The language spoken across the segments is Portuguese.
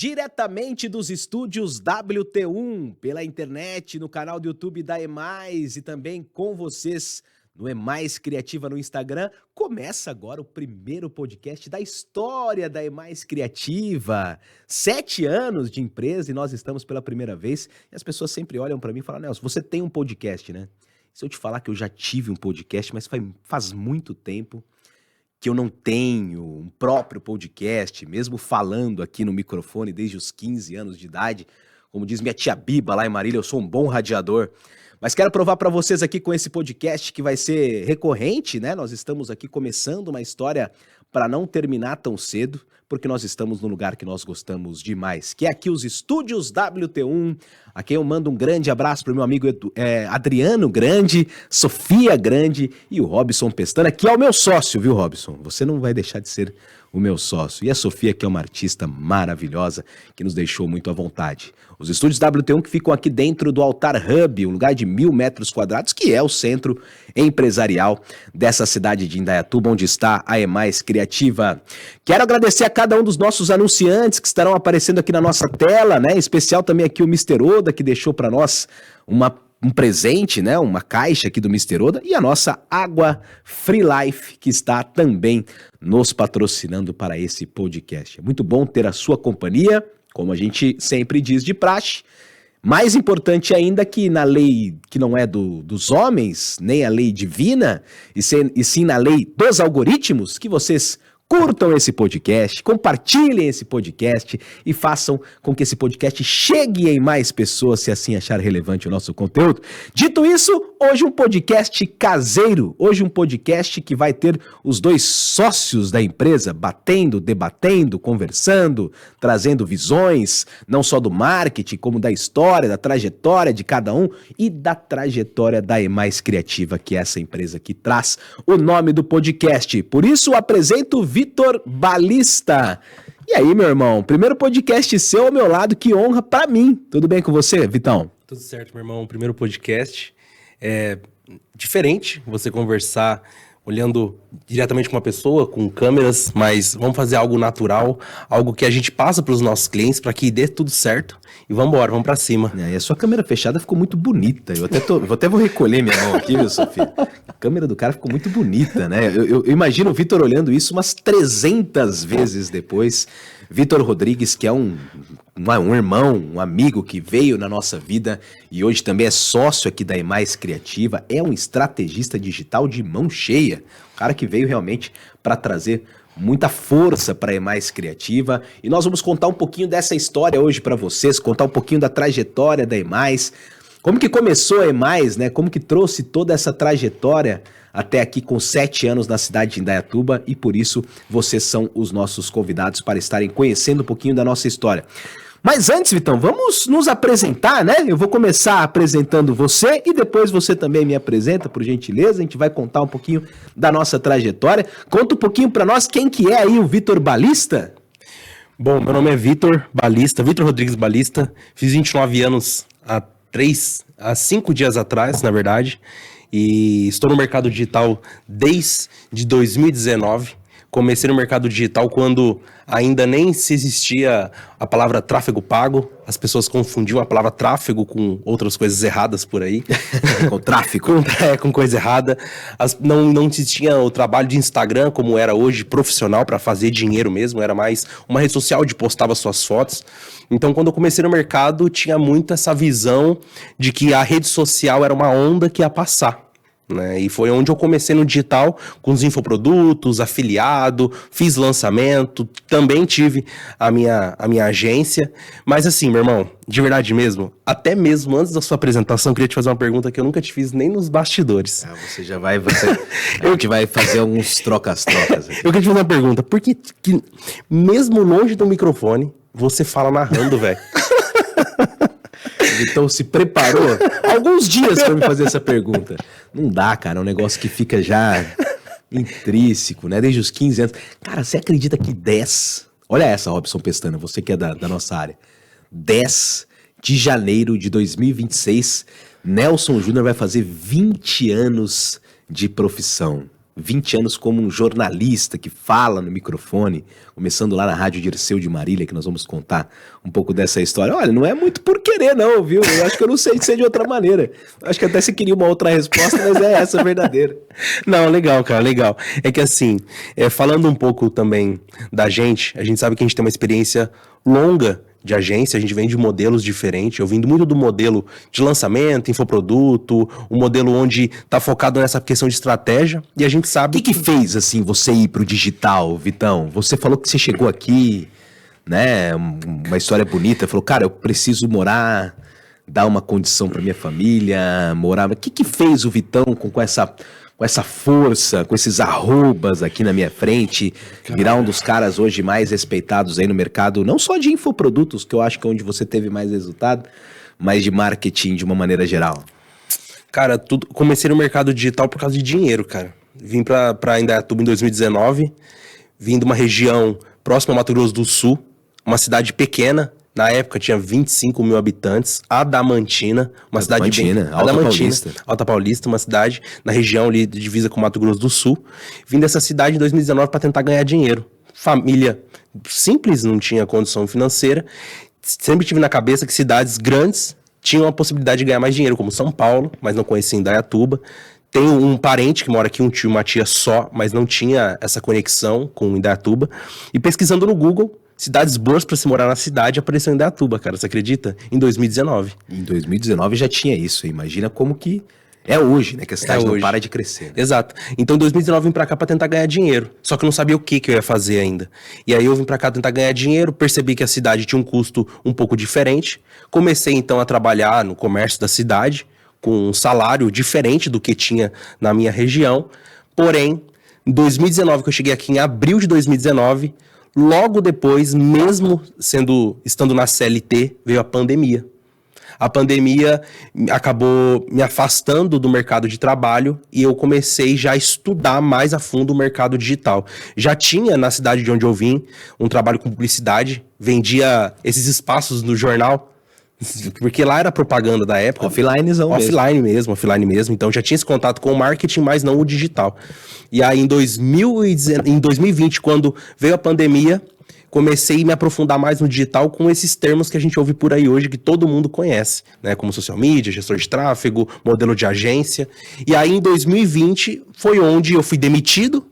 Diretamente dos estúdios WT1, pela internet, no canal do YouTube da EMais e também com vocês no EMais Criativa no Instagram, começa agora o primeiro podcast da história da EMais Criativa. 7 anos de empresa e nós estamos pela primeira vez e as pessoas sempre olham para mim e falam, Nelson, você tem um podcast, né? Se eu te falar que eu já tive um podcast, mas faz muito tempo que eu não tenho um próprio podcast, mesmo falando aqui no microfone desde os 15 anos de idade. Como diz minha tia Biba lá em Marília, eu sou um bom radiador. Mas quero provar para vocês aqui com esse podcast que vai ser recorrente, né? Nós estamos aqui começando uma história para não terminar tão cedo, porque nós estamos no lugar que nós gostamos demais, que é aqui os estúdios WT1, a quem eu mando um grande abraço para o meu amigo Adriano Grande, Sofia Grande e o Robson Pestana, que é o meu sócio, viu, Robson? Você não vai deixar de ser o meu sócio. E a Sofia, que é uma artista maravilhosa, que nos deixou muito à vontade. Os estúdios WT1 que ficam aqui dentro do Altar Hub, um lugar de 1.000 metros quadrados, que é o centro empresarial dessa cidade de Indaiatuba, onde está a EMais Criativa. Quero agradecer a cada um dos nossos anunciantes que estarão aparecendo aqui na nossa tela, né? Em especial também aqui o Mr. Oda, que deixou para nós um presente, né? Uma caixa aqui do Mr. Oda, e a nossa Água Free Life, que está também nos patrocinando para esse podcast. É muito bom ter a sua companhia, como a gente sempre diz de praxe. Mais importante ainda que na lei que não é dos homens, nem a lei divina, e sim na lei dos algoritmos, que vocês curtam esse podcast, compartilhem esse podcast e façam com que esse podcast chegue em mais pessoas, se assim achar relevante o nosso conteúdo. Dito isso, hoje um podcast caseiro, hoje um podcast que vai ter os dois sócios da empresa batendo, debatendo, conversando, trazendo visões, não só do marketing, como da história, da trajetória de cada um e da trajetória da EMais Criativa, que é essa empresa que traz o nome do podcast. Por isso, apresento Vitor Balista. E aí, meu irmão? Primeiro podcast seu ao meu lado, que honra pra mim. Tudo bem com você, Vitão? Tudo certo, meu irmão. Primeiro podcast. É diferente você conversar olhando diretamente com uma pessoa, com câmeras, mas vamos fazer algo natural, algo que a gente passa para os nossos clientes para que dê tudo certo. E vamos embora, vamos para cima. E a sua câmera fechada ficou muito bonita. Eu até vou recolher minha mão aqui, viu, Sofia? A câmera do cara ficou muito bonita, né? Eu imagino o Vitor olhando isso umas 300 vezes depois. Vitor Rodrigues, que é um irmão, um amigo que veio na nossa vida e hoje também é sócio aqui da EMais Criativa, é um estrategista digital de mão cheia. Um cara que veio realmente para trazer muita força para a EMais Criativa, e nós vamos contar um pouquinho dessa história hoje para vocês, contar um pouquinho da trajetória da EMais, como que começou a EMais, né? Como que trouxe toda essa trajetória até aqui com 7 anos na cidade de Indaiatuba, e por isso vocês são os nossos convidados para estarem conhecendo um pouquinho da nossa história. Mas antes, Vitão, vamos nos apresentar, né? Eu vou começar apresentando você e depois você também me apresenta, por gentileza. A gente vai contar um pouquinho da nossa trajetória. Conta um pouquinho para nós quem que é aí o Vitor Balista. Bom, meu nome é Vitor Balista, Vitor Rodrigues Balista. Fiz 29 anos há 5 dias atrás, na verdade. E estou no mercado digital desde 2019. Comecei no mercado digital quando ainda nem se existia a palavra tráfego pago. As pessoas confundiam a palavra tráfego com outras coisas erradas por aí. Com tráfico. com coisa errada. Não existia o trabalho de Instagram como era hoje, profissional, para fazer dinheiro mesmo. Era mais uma rede social onde postava suas fotos. Então, quando eu comecei no mercado, tinha muito essa visão de que a rede social era uma onda que ia passar, né? E foi onde eu comecei no digital, com os infoprodutos, afiliado, fiz lançamento, também tive a minha agência. Mas assim, meu irmão, de verdade mesmo, até mesmo antes da sua apresentação, eu queria te fazer uma pergunta que eu nunca te fiz nem nos bastidores. A gente vai fazer uns trocas-trocas aqui. Eu queria te fazer uma pergunta, por que mesmo longe do microfone, você fala narrando, velho? Então se preparou alguns dias para me fazer essa pergunta. Não dá, cara, é um negócio que fica já intrínseco, né? Desde os 15 anos. Cara, você acredita que 10... Olha essa, Robson Pestana, você que é da nossa área. 10 de janeiro de 2026, Nelson Júnior vai fazer 20 anos de profissão. 20 anos como um jornalista que fala no microfone, começando lá na Rádio Dirceu de Marília, que nós vamos contar um pouco dessa história. Olha, não é muito por querer não, viu? Eu acho que eu não sei ser de outra maneira. Eu acho que até você queria uma outra resposta, mas é essa verdadeira. Não, legal, cara, legal. É que assim, falando um pouco também da gente, a gente sabe que a gente tem uma experiência longa de agência, a gente vem de modelos diferentes. Eu vim muito do modelo de lançamento, infoproduto, um modelo onde tá focado nessa questão de estratégia, e a gente sabe... O que fez, assim, você ir pro digital, Vitão? Você falou que você chegou aqui, né, uma história bonita, falou, cara, eu preciso morar, dar uma condição pra minha família, morar... O que fez o Vitão com essa força, com esses arrobas aqui na minha frente, virar um dos caras hoje mais respeitados aí no mercado, não só de infoprodutos, que eu acho que é onde você teve mais resultado, mas de marketing de uma maneira geral? Cara, comecei no mercado digital por causa de dinheiro, cara. Vim pra Indaiatuba em 2019, vim de uma região próxima ao Mato Grosso do Sul, uma cidade pequena. Na época tinha 25 mil habitantes, Adamantina, uma cidade bem... Alta Paulista, uma cidade na região ali de divisa com o Mato Grosso do Sul. Vim dessa cidade em 2019 para tentar ganhar dinheiro. Família simples, não tinha condição financeira. Sempre tive na cabeça que cidades grandes tinham a possibilidade de ganhar mais dinheiro, como São Paulo, mas não conhecia Indaiatuba. Tenho um parente que mora aqui, um tio, uma tia só, mas não tinha essa conexão com Indaiatuba. E pesquisando no Google... Cidades boas pra se morar na cidade, apareceu em Indaiatuba, cara, você acredita? Em 2019. Em 2019 já tinha isso, imagina como que é hoje, né, que a cidade não para de crescer. Né? Exato. Então em 2019 eu vim pra cá pra tentar ganhar dinheiro, só que eu não sabia o que eu ia fazer ainda. E aí eu vim pra cá tentar ganhar dinheiro, percebi que a cidade tinha um custo um pouco diferente, comecei então a trabalhar no comércio da cidade, com um salário diferente do que tinha na minha região, porém, em 2019, que eu cheguei aqui em abril de 2019... Logo depois, mesmo estando na CLT, veio a pandemia. A pandemia acabou me afastando do mercado de trabalho e eu comecei já a estudar mais a fundo o mercado digital. Já tinha, na cidade de onde eu vim, um trabalho com publicidade, vendia esses espaços no jornal, porque lá era propaganda da época. Offline mesmo. Então já tinha esse contato com o marketing, mas não o digital. E aí em 2020, quando veio a pandemia, comecei a me aprofundar mais no digital com esses termos que a gente ouve por aí hoje, que todo mundo conhece, né? Como social media, gestor de tráfego, modelo de agência. E aí em 2020 foi onde eu fui demitido,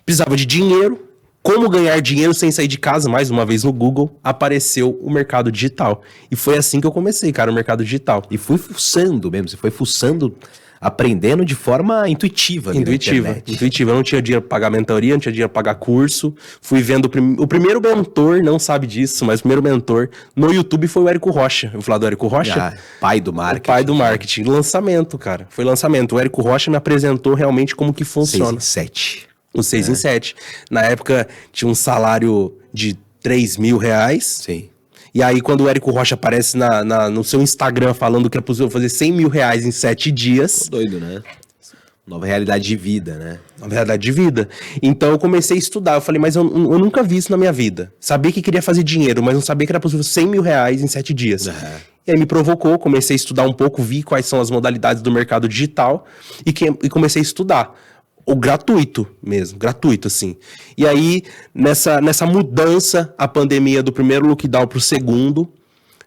precisava de dinheiro. Como ganhar dinheiro sem sair de casa, mais uma vez no Google, apareceu o mercado digital. E foi assim que eu comecei, cara, o mercado digital. E fui fuçando mesmo, você foi fuçando, aprendendo de forma intuitiva. Intuitiva. Eu não tinha dinheiro para pagar mentoria, não tinha dinheiro para pagar curso. Fui vendo o primeiro mentor, não sabe disso, mas o primeiro mentor no YouTube foi o Érico Rocha. Eu vou falar do Érico Rocha? Pai do marketing. O pai do marketing. Lançamento, cara. Foi lançamento. O Érico Rocha me apresentou realmente como que funciona. 6 O 6 em 7. Na época, tinha um salário de R$3.000. Sim. E aí, quando o Érico Rocha aparece no seu Instagram falando que é possível fazer R$100.000 em 7 dias... Tô doido, né? Nova realidade de vida, né? Nova realidade de vida. Então, eu comecei a estudar. Eu falei, mas eu nunca vi isso na minha vida. Sabia que queria fazer dinheiro, mas não sabia que era possível R$100.000 em 7 dias. E aí me provocou, comecei a estudar um pouco, vi quais são as modalidades do mercado digital e comecei a estudar. O gratuito mesmo, gratuito, assim. E aí, nessa mudança, a pandemia do primeiro lockdown pro segundo,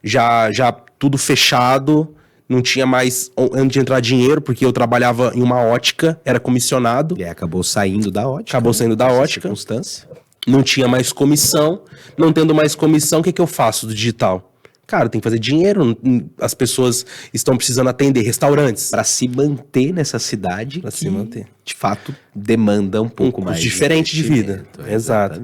já tudo fechado, não tinha mais onde entrar dinheiro, porque eu trabalhava em uma ótica, era comissionado. E acabou saindo da ótica. Acabou saindo da ótica. Circunstância. Não tinha mais comissão. Não tendo mais comissão, o que eu faço do digital? Cara, tem que fazer dinheiro, as pessoas estão precisando atender, restaurantes. Para se manter nessa cidade, para se manter. De fato, demanda um pouco mais diferente de vida. Exato.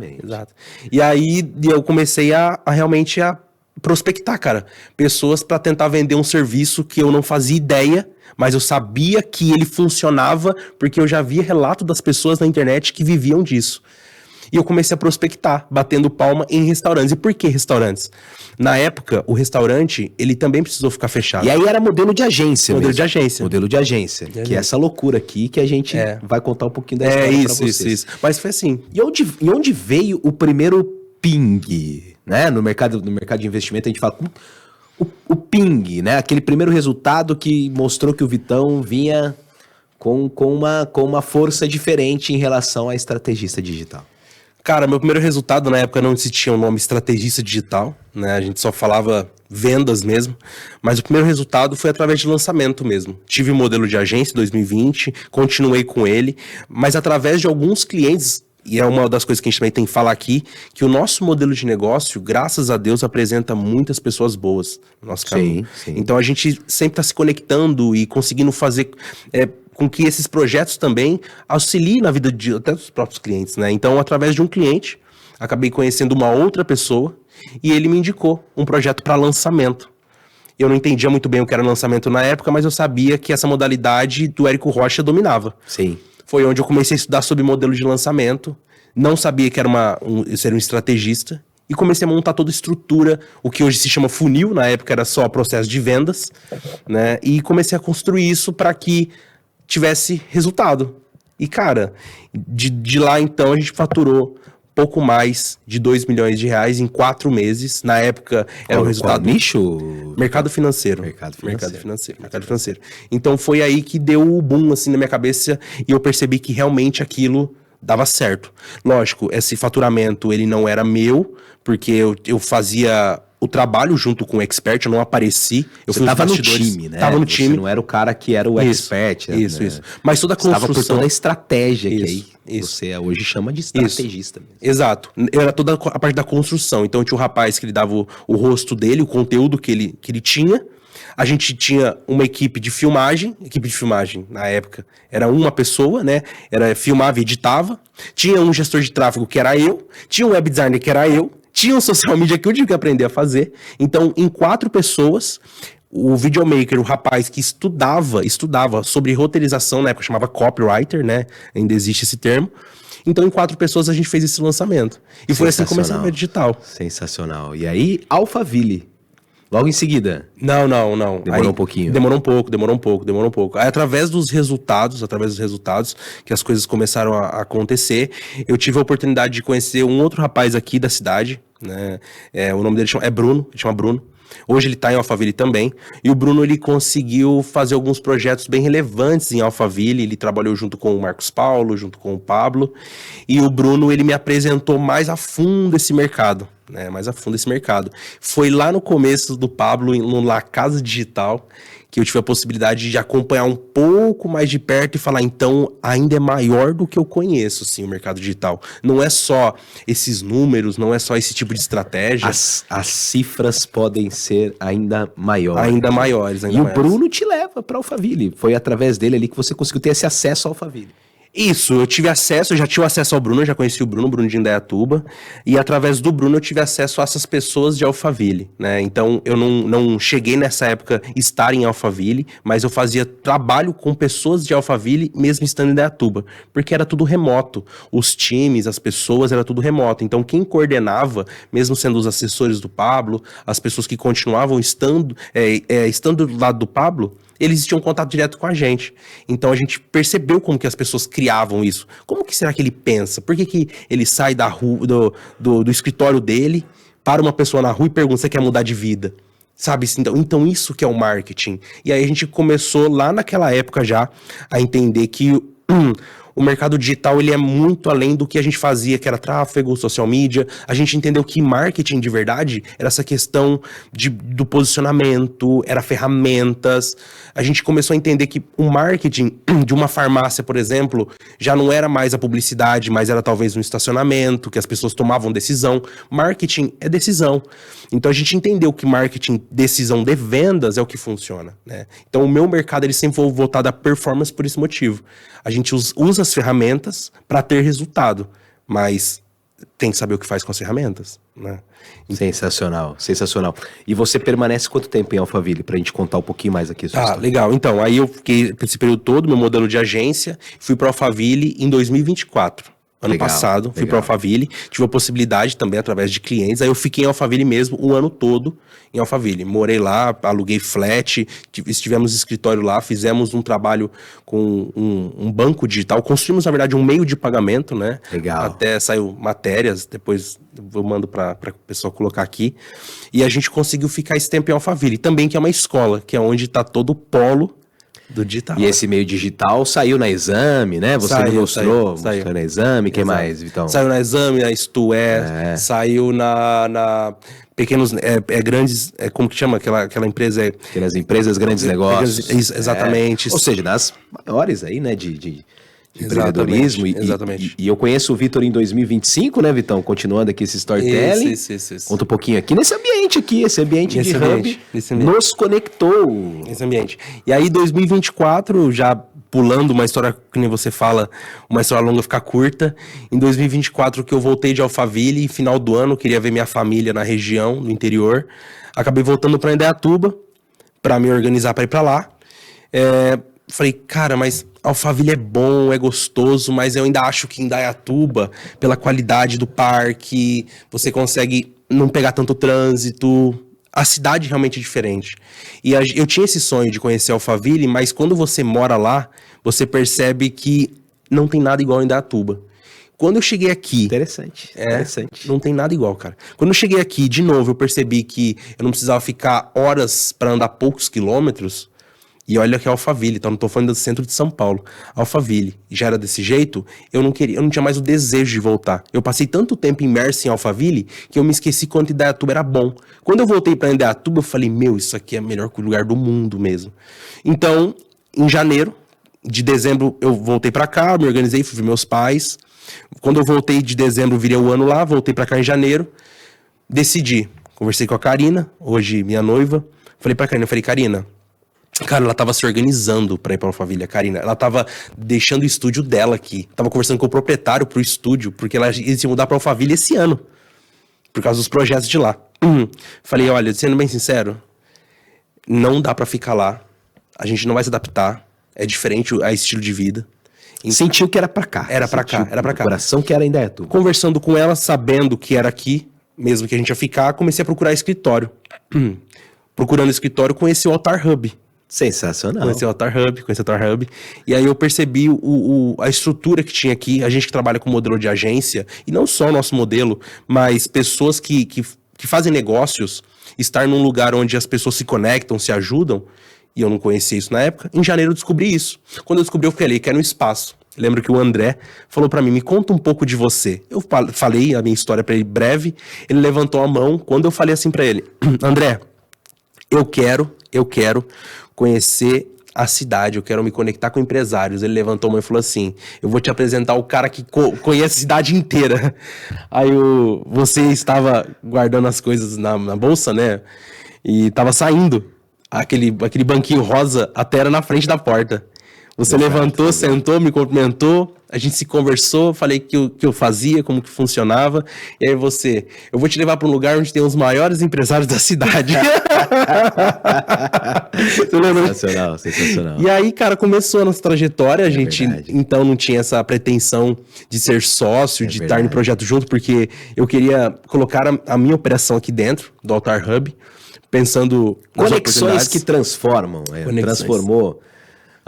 E aí eu comecei a realmente a prospectar, cara, pessoas para tentar vender um serviço que eu não fazia ideia, mas eu sabia que ele funcionava porque eu já via relato das pessoas na internet que viviam disso. E eu comecei a prospectar, batendo palma em restaurantes. E por que restaurantes? Na época, o restaurante, ele também precisou ficar fechado. E aí era modelo de agência Modelo mesmo. de agência. Modelo de agência. Que é essa loucura aqui que a gente vai contar um pouquinho da história pra vocês. Isso. Mas foi assim. E onde veio o primeiro ping, né? No mercado de investimento, a gente fala... O ping, né? Aquele primeiro resultado que mostrou que o Vitão vinha com uma força diferente em relação a estrategista digital. Cara, meu primeiro resultado na época não existia o nome estrategista digital, né? A gente só falava vendas mesmo, mas o primeiro resultado foi através de lançamento mesmo. Tive um modelo de agência em 2020, continuei com ele, mas através de alguns clientes, e é uma das coisas que a gente também tem que falar aqui, que o nosso modelo de negócio, graças a Deus, apresenta muitas pessoas boas no nosso caminho. Sim. Então a gente sempre está se conectando e conseguindo fazer com que esses projetos também auxiliem na vida até dos próprios clientes, né? Então, através de um cliente, acabei conhecendo uma outra pessoa e ele me indicou um projeto para lançamento. Eu não entendia muito bem o que era lançamento na época, mas eu sabia que essa modalidade do Érico Rocha dominava. Sim. Foi onde eu comecei a estudar sobre modelo de lançamento, não sabia que era ser um estrategista, e comecei a montar toda a estrutura, o que hoje se chama funil, na época era só processo de vendas, né? E comecei a construir isso para que tivesse resultado. E, cara, de lá então a gente faturou pouco mais de 2 milhões de reais em 4 meses. Na época era um resultado... Qual nicho? Mercado financeiro. Mercado financeiro. Então foi aí que deu o boom assim na minha cabeça e eu percebi que realmente aquilo dava certo. Lógico, esse faturamento ele não era meu, porque eu fazia o trabalho junto com o expert, eu não apareci. Você estava no time, né? Tava no time. Você não era o cara que era o expert. Isso. Né? Mas toda a construção... Estava por toda a estratégia que aí isso. você hoje chama de estrategista. Mesmo. Exato. Era toda a parte da construção. Então tinha um rapaz que ele dava o rosto dele, o conteúdo que ele tinha. A gente tinha uma equipe de filmagem. Equipe de filmagem, na época, era uma pessoa, né? Filmava e editava. Tinha um gestor de tráfego, que era eu. Tinha um web designer, que era eu. Tinha um social media que eu tive que aprender a fazer. Então, em 4 pessoas, o videomaker, o rapaz que estudava sobre roteirização, na época chamava copywriter, né? Ainda existe esse termo. Então, em 4 pessoas, a gente fez esse lançamento. E foi assim que começou a ver digital. Sensacional. E aí, Alphaville. Logo em seguida? Não. Demorou um pouquinho. Demorou um pouco. Aí, através dos resultados, que as coisas começaram a acontecer, eu tive a oportunidade de conhecer um outro rapaz aqui da cidade, né? O nome dele é Bruno, ele chama Bruno. Hoje ele está em Alphaville também. E o Bruno, ele conseguiu fazer alguns projetos bem relevantes em Alphaville. Ele trabalhou junto com o Marcos Paulo, junto com o Pablo. E o Bruno, ele me apresentou mais a fundo esse mercado. Foi lá no começo do Pablo, no La Casa Digital, que eu tive a possibilidade de acompanhar um pouco mais de perto e falar, então, ainda é maior do que eu conheço, sim, o mercado digital. Não é só esses números, não é só esse tipo de estratégia. As cifras podem ser ainda maiores. Ainda maiores. O Bruno te leva para Alphaville. Foi através dele ali que você conseguiu ter esse acesso ao Alphaville. Isso, eu já tive acesso ao Bruno, eu já conheci o Bruno de Indaiatuba, e através do Bruno eu tive acesso a essas pessoas de Alphaville, né? Então eu não cheguei nessa época estar em Alphaville, mas eu fazia trabalho com pessoas de Alphaville mesmo estando em Indaiatuba, porque era tudo remoto, os times, as pessoas, era tudo remoto. Então quem coordenava, mesmo sendo os assessores do Pablo, as pessoas que continuavam estando do lado do Pablo, eles tinham contato direto com a gente. Então a gente percebeu como que as pessoas criavam isso. Como que será que ele pensa? Por que ele sai da rua, do escritório dele, para uma pessoa na rua e pergunta se você quer mudar de vida? Sabe? Então isso que é o marketing. E aí a gente começou lá naquela época já a entender que o mercado digital, ele é muito além do que a gente fazia, que era tráfego, social media. A gente entendeu que marketing de verdade era essa questão do posicionamento, era ferramentas. A gente começou a entender que o marketing de uma farmácia, por exemplo, já não era mais a publicidade, mas era talvez um estacionamento, que as pessoas tomavam decisão. Marketing é decisão. Então a gente entendeu que marketing, decisão de vendas é o que funciona, né? Então o meu mercado, ele sempre foi voltado à performance por esse motivo. A gente usa as ferramentas para ter resultado, mas tem que saber o que faz com as ferramentas, né? Sensacional. E você permanece quanto tempo em Alphaville? Pra gente contar um pouquinho mais aqui. Legal. Então, aí eu fiquei esse período todo, meu modelo de agência, fui para Alphaville em 2024. Ano passado, fui para Alphaville, tive a possibilidade também através de clientes, aí eu fiquei em Alphaville mesmo o ano todo em Alphaville, morei lá, aluguei flat, estivemos no escritório lá, fizemos um trabalho com um banco digital, construímos na verdade um meio de pagamento, né? Legal. Até saiu matérias, depois eu mando para o pessoal colocar aqui, e a gente conseguiu ficar esse tempo em Alphaville, também que é uma escola, que é onde está todo o polo Do digital. E esse meio digital saiu na Exame, né? Você me mostrou, saiu na Exame. Quem mais, Vitão? Saiu na Exame, na Isto saiu na pequenos, grandes, como que chama aquela empresa? Pequenas empresas, grandes negócios. Exatamente. Ou seja, das maiores aí, né, de empreendedorismo. Exatamente. E eu conheço o Vitor em 2025, né, Vitão? Continuando aqui esse storytelling. Isso. Conta um pouquinho aqui nesse ambiente aqui, esse ambiente de hub nos conectou. Esse ambiente. E aí, 2024, já pulando uma história, que nem você fala, uma história longa ficar curta. Em 2024, que eu voltei de Alphaville, final do ano, queria ver minha família na região, no interior. Acabei voltando para Indaiatuba, para me organizar para ir para lá. Falei, cara, mas Alphaville é bom, é gostoso, mas eu ainda acho que Indaiatuba, pela qualidade do parque, você consegue não pegar tanto trânsito. A cidade realmente é diferente. E eu tinha esse sonho de conhecer Alphaville, mas quando você mora lá, você percebe que não tem nada igual em Indaiatuba. Quando eu cheguei aqui... Interessante. Não tem nada igual, cara. Quando eu cheguei aqui, de novo, eu percebi que eu não precisava ficar horas para andar poucos quilômetros. E olha que é Alphaville, então não tô falando do centro de São Paulo. Alphaville, já era desse jeito, eu não tinha mais o desejo de voltar. Eu passei tanto tempo imerso em Alphaville que eu me esqueci quanto Indaiatuba era bom. Quando eu voltei pra Indaiatuba, eu falei, isso aqui é o melhor lugar do mundo mesmo. Então, em janeiro de dezembro, eu voltei pra cá, me organizei, fui ver meus pais. Quando eu voltei de dezembro, virei o ano lá, voltei pra cá em janeiro. Decidi, conversei com a Karina, hoje minha noiva. Falei pra Karina, Karina... Cara, ela tava se organizando pra ir pra Alphaville, a Karina. Ela tava deixando o estúdio dela aqui. Tava conversando com o proprietário pro estúdio, porque ela ia se mudar pra Alphaville esse ano. Por causa dos projetos de lá. Falei, olha, sendo bem sincero, não dá pra ficar lá. A gente não vai se adaptar. É diferente a estilo de vida. Sentiu que era pra cá. Era pra cá. O coração que era em Indaiatuba. Conversando com ela, sabendo que era aqui, mesmo que a gente ia ficar, comecei a procurar escritório. Procurando escritório, conheci o Altar Hub. Sensacional. Conheci o Altar Hub. E aí eu percebi a estrutura que tinha aqui. A gente que trabalha com modelo de agência, e não só o nosso modelo, mas pessoas que fazem negócios, estar num lugar onde as pessoas se conectam, se ajudam, e eu não conhecia isso na época. Em janeiro eu descobri isso. Quando eu descobri, eu falei que era um espaço. Lembro que o André falou pra mim, me conta um pouco de você. Eu falei a minha história pra ele breve, ele levantou a mão. Quando eu falei assim pra ele, André, eu quero conhecer a cidade, eu quero me conectar com empresários. Ele levantou a mão e falou assim, eu vou te apresentar o cara que conhece a cidade inteira. Aí você estava guardando as coisas na bolsa, né? E estava saindo. Aquele banquinho rosa até era na frente da porta. Você levantou, sentou, me cumprimentou, a gente se conversou, falei que eu fazia, como que funcionava, e aí eu vou te levar para um lugar onde tem os maiores empresários da cidade. Você lembra? Sensacional. E aí, cara, começou a nossa trajetória, a gente verdade. então não tinha essa pretensão de ser sócio, de estar no projeto junto, porque eu queria colocar a minha operação aqui dentro do Altar Hub, pensando nas Conexões que transformam. Transformou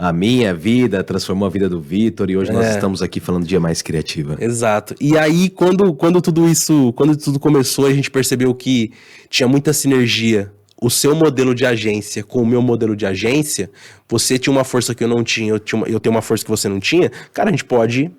a minha vida, transformou a vida do Vitor, e hoje nós estamos aqui falando de Dia Mais Criativa. Exato. E aí, quando tudo começou, a gente percebeu que tinha muita sinergia. O seu modelo de agência com o meu modelo de agência, você tinha uma força que eu não tinha, eu tenho uma força que você não tinha. Cara, a gente pode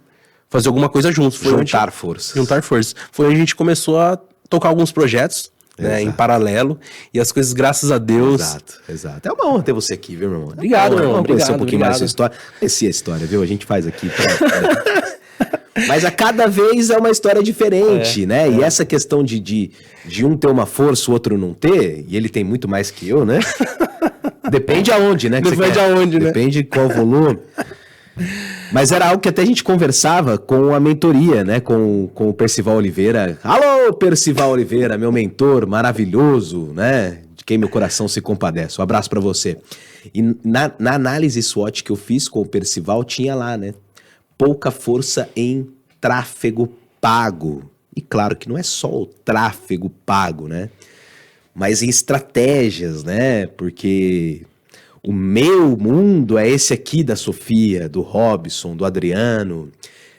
fazer alguma coisa juntos. Juntar forças. Foi onde a gente começou a tocar alguns projetos, né, em paralelo, e as coisas, graças a Deus... Exato. É uma honra ter você aqui, viu, meu irmão? Obrigado, meu irmão. Conhecer um pouquinho mais da sua história. Conheci a história, viu? A gente faz aqui... Mas a cada vez é uma história diferente, né? E essa questão de um ter uma força, o outro não ter, e ele tem muito mais que eu, né? Depende aonde, né? Depende de qual volume. Mas era algo que até a gente conversava com a mentoria, né? Com o Percival Oliveira. Alô, Percival Oliveira, meu mentor maravilhoso, né? De quem meu coração se compadece. Um abraço pra você. E na análise SWOT que eu fiz com o Percival, tinha lá, né? Pouca força em tráfego pago. E claro que não é só o tráfego pago, né? Mas em estratégias, né? Porque... o meu mundo é esse aqui da Sofia, do Robson, do Adriano,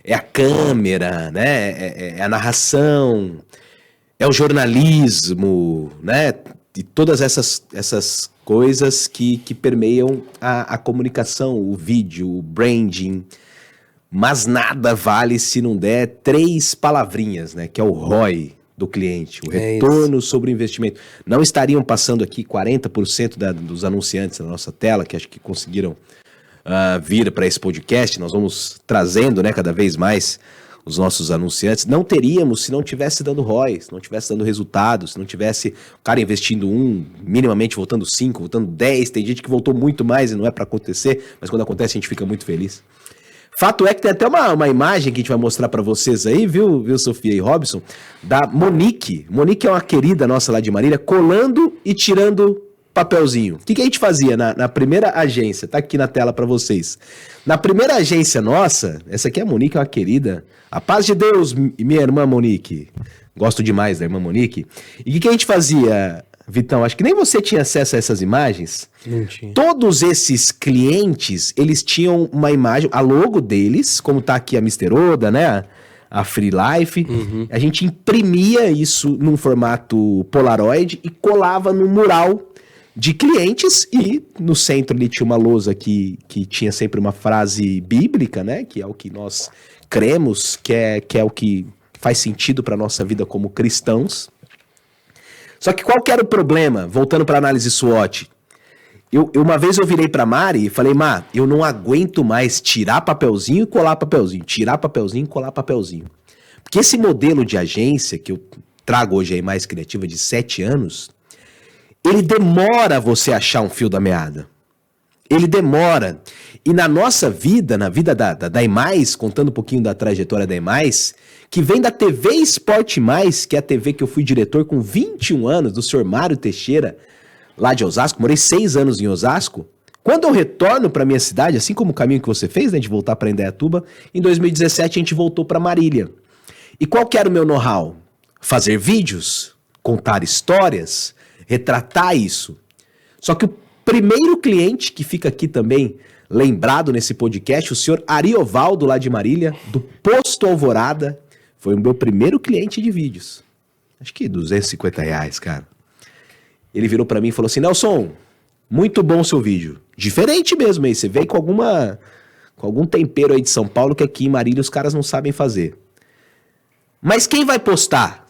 é a câmera, né? É a narração, é o jornalismo, né? todas essas coisas que permeiam a comunicação, o vídeo, o branding. Mas nada vale se não der 3 palavrinhas, né? Que é o ROI do cliente, o retorno sobre o investimento. Não estariam passando aqui 40% dos anunciantes na nossa tela, que acho que conseguiram vir para esse podcast. Nós vamos trazendo, né, cada vez mais os nossos anunciantes. Não teríamos se não tivesse dando ROI, se não tivesse dando resultados, se não tivesse o cara investindo minimamente voltando 5, voltando 10. Tem gente que voltou muito mais e não é para acontecer, mas quando acontece a gente fica muito feliz. Fato é que tem até uma imagem que a gente vai mostrar para vocês aí, viu, Sofia e Robson, da Monique. Monique é uma querida nossa lá de Marília, colando e tirando papelzinho. O que a gente fazia na primeira agência? Tá aqui na tela para vocês. Na primeira agência nossa, essa aqui é a Monique, é uma querida. A paz de Deus, minha irmã Monique. Gosto demais da irmã Monique. E o que a gente fazia, Vitão? Acho que nem você tinha acesso a essas imagens. Não tinha. Todos esses clientes, eles tinham uma imagem, a logo deles, como tá aqui a Mr. Oda, né? A Free Life. Uhum. A gente imprimia isso num formato Polaroid e colava no mural de clientes, e no centro ali tinha uma lousa que tinha sempre uma frase bíblica, né? Que é o que nós cremos, que é o que faz sentido para nossa vida como cristãos. Só que qual que era o problema? Voltando para análise SWOT. Uma vez eu virei para Mari e falei: Má, eu não aguento mais tirar papelzinho e colar papelzinho, tirar papelzinho e colar papelzinho. Porque esse modelo de agência que eu trago hoje aí mais criativa de 7 anos, ele demora você achar um fio da meada. Ele demora. E na nossa vida, na vida da EMAIS, contando um pouquinho da trajetória da EMAIS, que vem da TV Esporte Mais, que é a TV que eu fui diretor com 21 anos, do senhor Mário Teixeira, lá de Osasco. Morei 6 anos em Osasco. Quando eu retorno para minha cidade, assim como o caminho que você fez, né, de voltar para Indaiatuba, em 2017 a gente voltou para Marília. E qual que era o meu know-how? Fazer vídeos, contar histórias, retratar isso. Só que o primeiro cliente que fica aqui também lembrado nesse podcast, o senhor Ariovaldo lá de Marília, do Posto Alvorada, foi o meu primeiro cliente de vídeos. Acho que R$250, cara. Ele virou pra mim e falou assim: Nelson, muito bom o seu vídeo. Diferente mesmo aí, você veio com algum tempero aí de São Paulo que aqui em Marília os caras não sabem fazer. Mas quem vai postar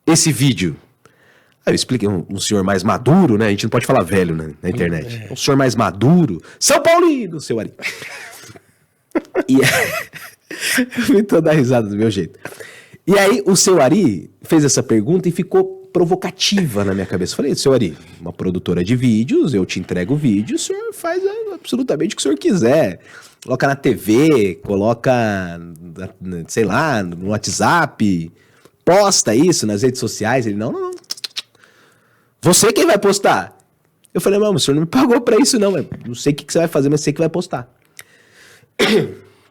esse vídeo? Aí eu expliquei, um senhor mais maduro, né? A gente não pode falar velho, né, na internet. Um senhor mais maduro. São Paulino, seu Ari. E eu tô dando risada do meu jeito. E aí o seu Ari fez essa pergunta e ficou provocativa na minha cabeça. Eu falei: seu Ari, uma produtora de vídeos, eu te entrego o vídeo, o senhor faz absolutamente o que o senhor quiser. Coloca na TV, coloca, sei lá, no WhatsApp, posta isso nas redes sociais. Ele: não. Você quem vai postar? Eu falei: não, o senhor não me pagou pra isso não. Não sei o que você vai fazer, mas sei que vai postar.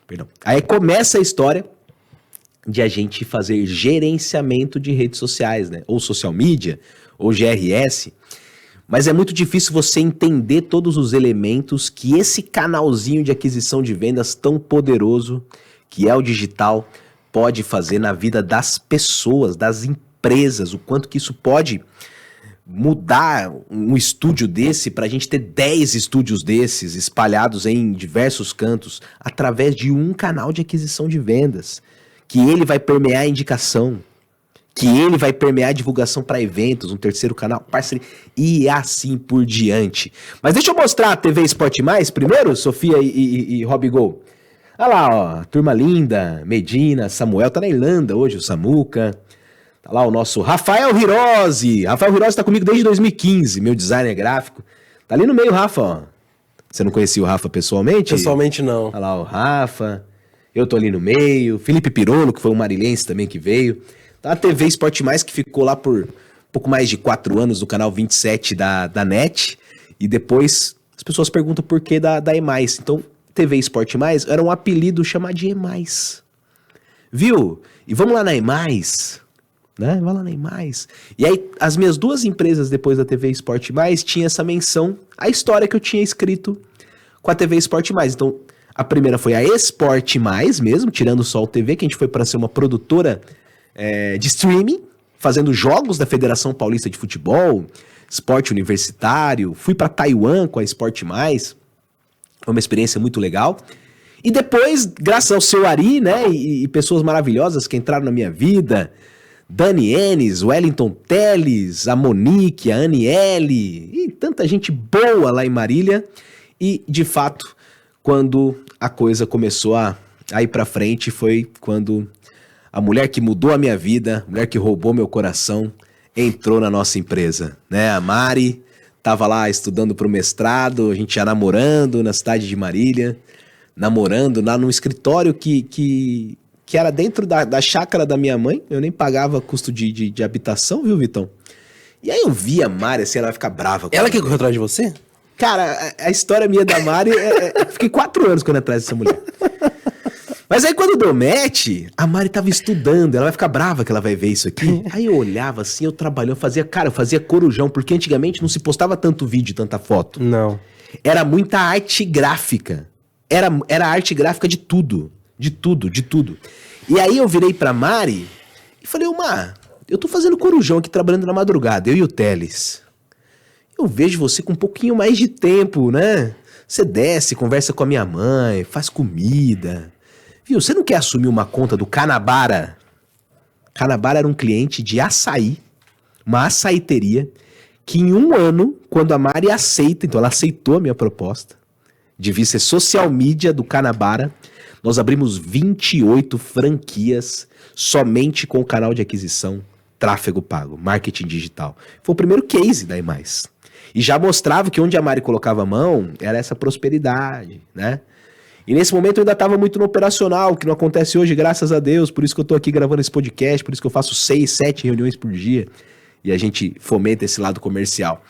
Perdão. Aí começa a história de a gente fazer gerenciamento de redes sociais, né? Ou social media, ou GRS. Mas é muito difícil você entender todos os elementos que esse canalzinho de aquisição de vendas tão poderoso, que é o digital, pode fazer na vida das pessoas, das empresas. O quanto que isso pode mudar um estúdio desse para a gente ter 10 estúdios desses espalhados em diversos cantos através de um canal de aquisição de vendas, que ele vai permear a indicação, que ele vai permear a divulgação para eventos, um terceiro canal, parceria, e assim por diante. Mas deixa eu mostrar a TV Esporte Mais primeiro, Sofia e Robigol. Olha lá, ó, turma linda, Medina, Samuel, tá na Irlanda hoje, o Samuca. Tá lá o nosso Rafael Hirose. Rafael Hirose tá comigo desde 2015, meu designer gráfico. Tá ali no meio, Rafa, ó. Você não conhecia o Rafa pessoalmente? Pessoalmente não. Olha lá o Rafa. Eu tô ali no meio. Felipe Pirolo, que foi um marilhense também que veio. Tá a TV Esporte Mais, que ficou lá por pouco mais de 4 anos no canal 27 da NET. E depois as pessoas perguntam por que da EMAIS. Então, TV Esporte Mais era um apelido chamado de EMAIS. Viu? E vamos lá na EMAIS, né? Vai lá na EMAIS. E aí, as minhas 2 empresas depois da TV Esporte Mais tinha essa menção, a história que eu tinha escrito com a TV Esporte Mais. Então, a primeira foi a Esporte Mais mesmo, tirando só o TV, que a gente foi para ser uma produtora de streaming, fazendo jogos da Federação Paulista de Futebol, esporte universitário, fui para Taiwan com a Esporte Mais, foi uma experiência muito legal. E depois, graças ao seu Ari, né, e pessoas maravilhosas que entraram na minha vida, Dani Enes, Wellington Teles, a Monique, a Aniele, e tanta gente boa lá em Marília. E, de fato, quando a coisa começou a ir pra frente, foi quando a mulher que mudou a minha vida, a mulher que roubou meu coração, entrou na nossa empresa, né? A Mari tava lá estudando pro mestrado, a gente já namorando na cidade de Marília, namorando lá num escritório que era dentro da chácara da minha mãe. Eu nem pagava custo de habitação, viu, Vitão? E aí eu vi a Mari, assim, ela vai ficar brava. Ela que correu atrás de você? Cara, a história minha da Mari, eu fiquei 4 anos quando atrás dessa mulher. Mas aí quando deu match, a Mari tava estudando, ela vai ficar brava que ela vai ver isso aqui. Aí eu olhava assim, eu trabalhando, eu fazia corujão, porque antigamente não se postava tanto vídeo, tanta foto. Não. Era muita arte gráfica. Era arte gráfica de tudo. De tudo, de tudo. E aí eu virei pra Mari e falei, Mar, eu tô fazendo corujão aqui, trabalhando na madrugada, eu e o Teles. Eu vejo você com um pouquinho mais de tempo, né? Você desce, conversa com a minha mãe, faz comida. Viu, você não quer assumir uma conta do Canabara? Canabara era um cliente de açaí, uma açaiteria, que em 1 ano, quando a Mari aceita, então ela aceitou a minha proposta, de vir ser social media do Canabara, nós abrimos 28 franquias somente com o canal de aquisição, tráfego pago, marketing digital. Foi o primeiro case da EMAIS. E já mostrava que onde a Mari colocava a mão era essa prosperidade, né? E nesse momento eu ainda estava muito no operacional, que não acontece hoje, graças a Deus. Por isso que eu estou aqui gravando esse podcast, por isso que eu faço 6, 7 reuniões por dia. E a gente fomenta esse lado comercial.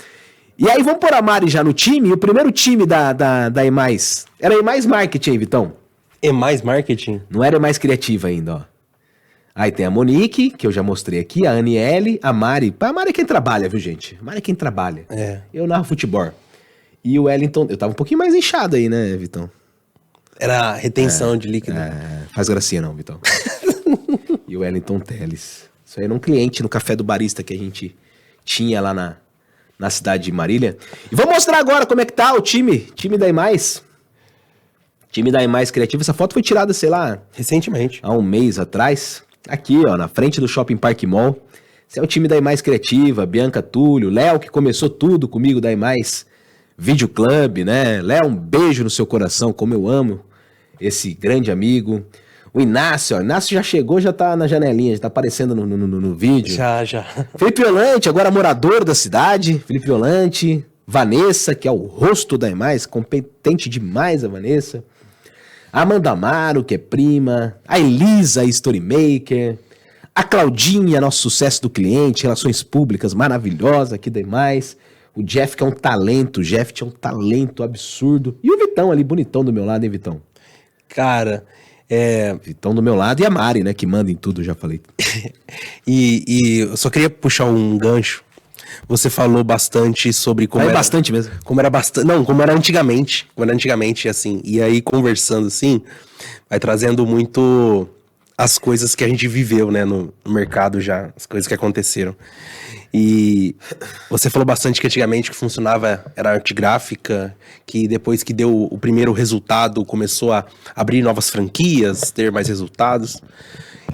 E aí vamos pôr a Mari já no time. E o primeiro time da EMAIS era a EMAIS Marketing, hein, Vitão? EMAIS Marketing? Não era EMAIS Criativa ainda, ó. Aí tem a Monique, que eu já mostrei aqui, a Aniele, a Mari. A Mari é quem trabalha, viu, gente? A Mari é quem trabalha. É. Eu narro futebol. E o Wellington... Eu tava um pouquinho mais inchado aí, né, Vitão? Era retenção de líquido. Faz gracinha não, Vitão. E o Wellington Teles. Isso aí era um cliente no Café do Barista que a gente tinha lá na cidade de Marília. E vou mostrar agora como é que tá o time da EMAIS. Time da EMAIS Criativa. Essa foto foi tirada, sei lá... Recentemente. Há 1 mês atrás. Aqui, ó, na frente do Shopping Park Mall. Esse é o time da EMAIS Criativa, Bianca Túlio, Léo, que começou tudo comigo da EMAIS Video Club, né? Léo, um beijo no seu coração, como eu amo esse grande amigo. O Inácio, ó, Inácio já chegou, já tá na janelinha, já tá aparecendo no vídeo. Já. Felipe Violante, agora morador da cidade. Felipe Violante. Vanessa, que é o rosto da EMAIS, competente demais a Vanessa. A Amanda Amaro, que é prima. A Elisa, a Storymaker. A Claudinha, nosso sucesso do cliente, relações públicas, maravilhosa aqui da EMAIS. O Jeff, que é um talento. O Jeff é um talento absurdo. E o Vitão ali, bonitão do meu lado, hein, Vitão? Cara, Vitão do meu lado e a Mari, né, que manda em tudo, já falei. e eu só queria puxar um gancho. Você falou bastante sobre como É era... bastante mesmo. Como era bastante... Não, como era antigamente. Como era antigamente, assim. E aí, conversando assim, vai trazendo muito as coisas que a gente viveu, né, no mercado já. As coisas que aconteceram. E você falou bastante que antigamente que funcionava era arte gráfica, que depois que deu o primeiro resultado, começou a abrir novas franquias, ter mais resultados.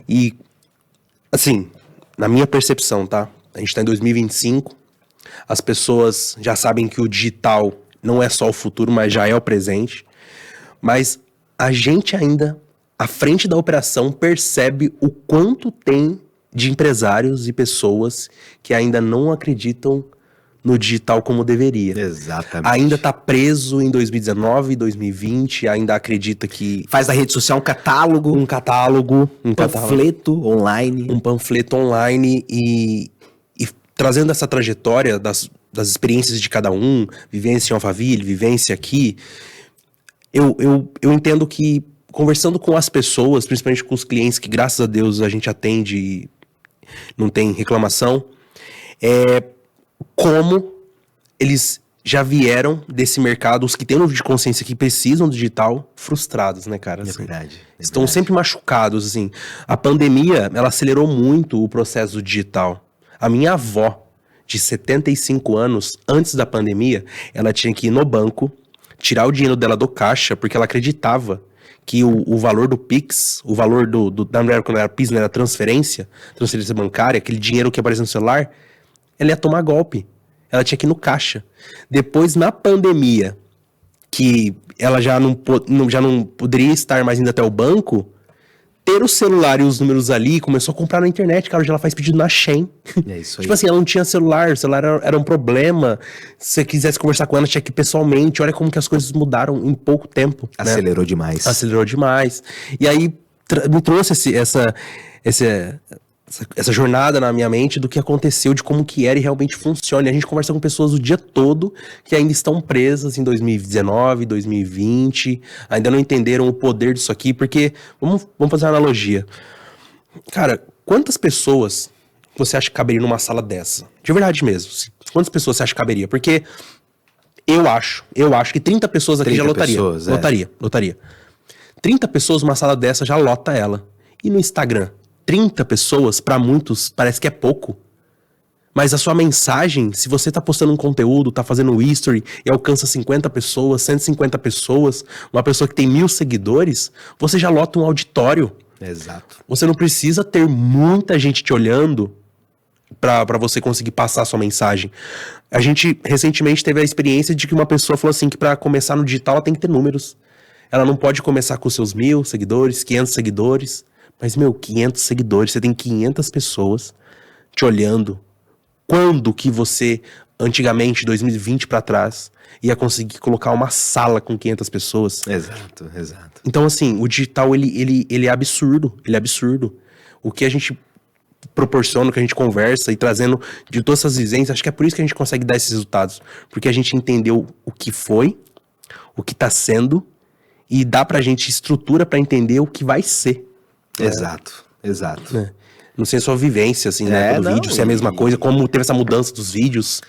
E, assim, na minha percepção, tá? A gente tá em 2025, as pessoas já sabem que o digital não é só o futuro, mas já é o presente. Mas a gente ainda, à frente da operação, percebe o quanto tem de empresários e pessoas que ainda não acreditam no digital como deveria. Exatamente. Ainda tá preso em 2019, 2020, ainda acredita que... Faz da rede social um catálogo. Um catálogo. Um panfleto online. Um panfleto online e trazendo essa trajetória das experiências de cada um, vivência em Alphaville, vivência aqui, eu entendo que conversando com as pessoas, principalmente com os clientes que graças a Deus a gente atende e não tem reclamação, como eles já vieram desse mercado, os que têm nível de consciência que precisam do digital, frustrados, né, cara? Assim, verdade. Estão sempre machucados, assim. A pandemia, ela acelerou muito o processo do digital. A minha avó, de 75 anos, antes da pandemia, ela tinha que ir no banco, tirar o dinheiro dela do caixa, porque ela acreditava que o valor do Pix, o valor da mulher quando era Pix, não era transferência bancária, aquele dinheiro que aparecia no celular, ela ia tomar golpe. Ela tinha que ir no caixa. Depois, na pandemia, que ela já não poderia estar mais indo até o banco, ter o celular e os números ali, começou a comprar na internet, cara, hoje ela faz pedido na Shein. É isso aí. Tipo assim, ela não tinha celular, o celular era um problema. Se você quisesse conversar com ela, tinha que ir pessoalmente. Olha como que as coisas mudaram em pouco tempo. Acelerou demais. Acelerou demais. E aí me trouxe essa jornada na minha mente do que aconteceu, de como que era e realmente funciona. E a gente conversa com pessoas o dia todo que ainda estão presas em 2019, 2020, ainda não entenderam o poder disso aqui, porque, vamos fazer uma analogia. Cara, quantas pessoas você acha que caberia numa sala dessa? De verdade mesmo. Quantas pessoas você acha que caberia? Porque eu acho que 30 pessoas aqui já lotaria. Pessoas, lotaria. 30 pessoas numa sala dessa já lota ela. E no Instagram? 30 pessoas, pra muitos, parece que é pouco. Mas a sua mensagem, se você tá postando um conteúdo, tá fazendo um history e alcança 50 pessoas, 150 pessoas, uma pessoa que tem 1000 seguidores, você já lota um auditório. Exato. Você não precisa ter muita gente te olhando pra você conseguir passar a sua mensagem. A gente recentemente teve a experiência de que uma pessoa falou assim que pra começar no digital ela tem que ter números. Ela não pode começar com seus 1000 seguidores, 500 seguidores. Mas, 500 seguidores, você tem 500 pessoas te olhando. Quando que você, antigamente, 2020 pra trás, ia conseguir colocar uma sala com 500 pessoas? Exato. Então, assim, o digital, ele é absurdo. Ele é absurdo. O que a gente proporciona, o que a gente conversa e trazendo de todas essas vivências, acho que é por isso que a gente consegue dar esses resultados. Porque a gente entendeu o que foi, o que tá sendo, e dá pra gente estrutura pra entender o que vai ser. Exato. Não sei a sua vivência, assim, né? Do vídeo, se é a mesma coisa, como teve essa mudança dos vídeos.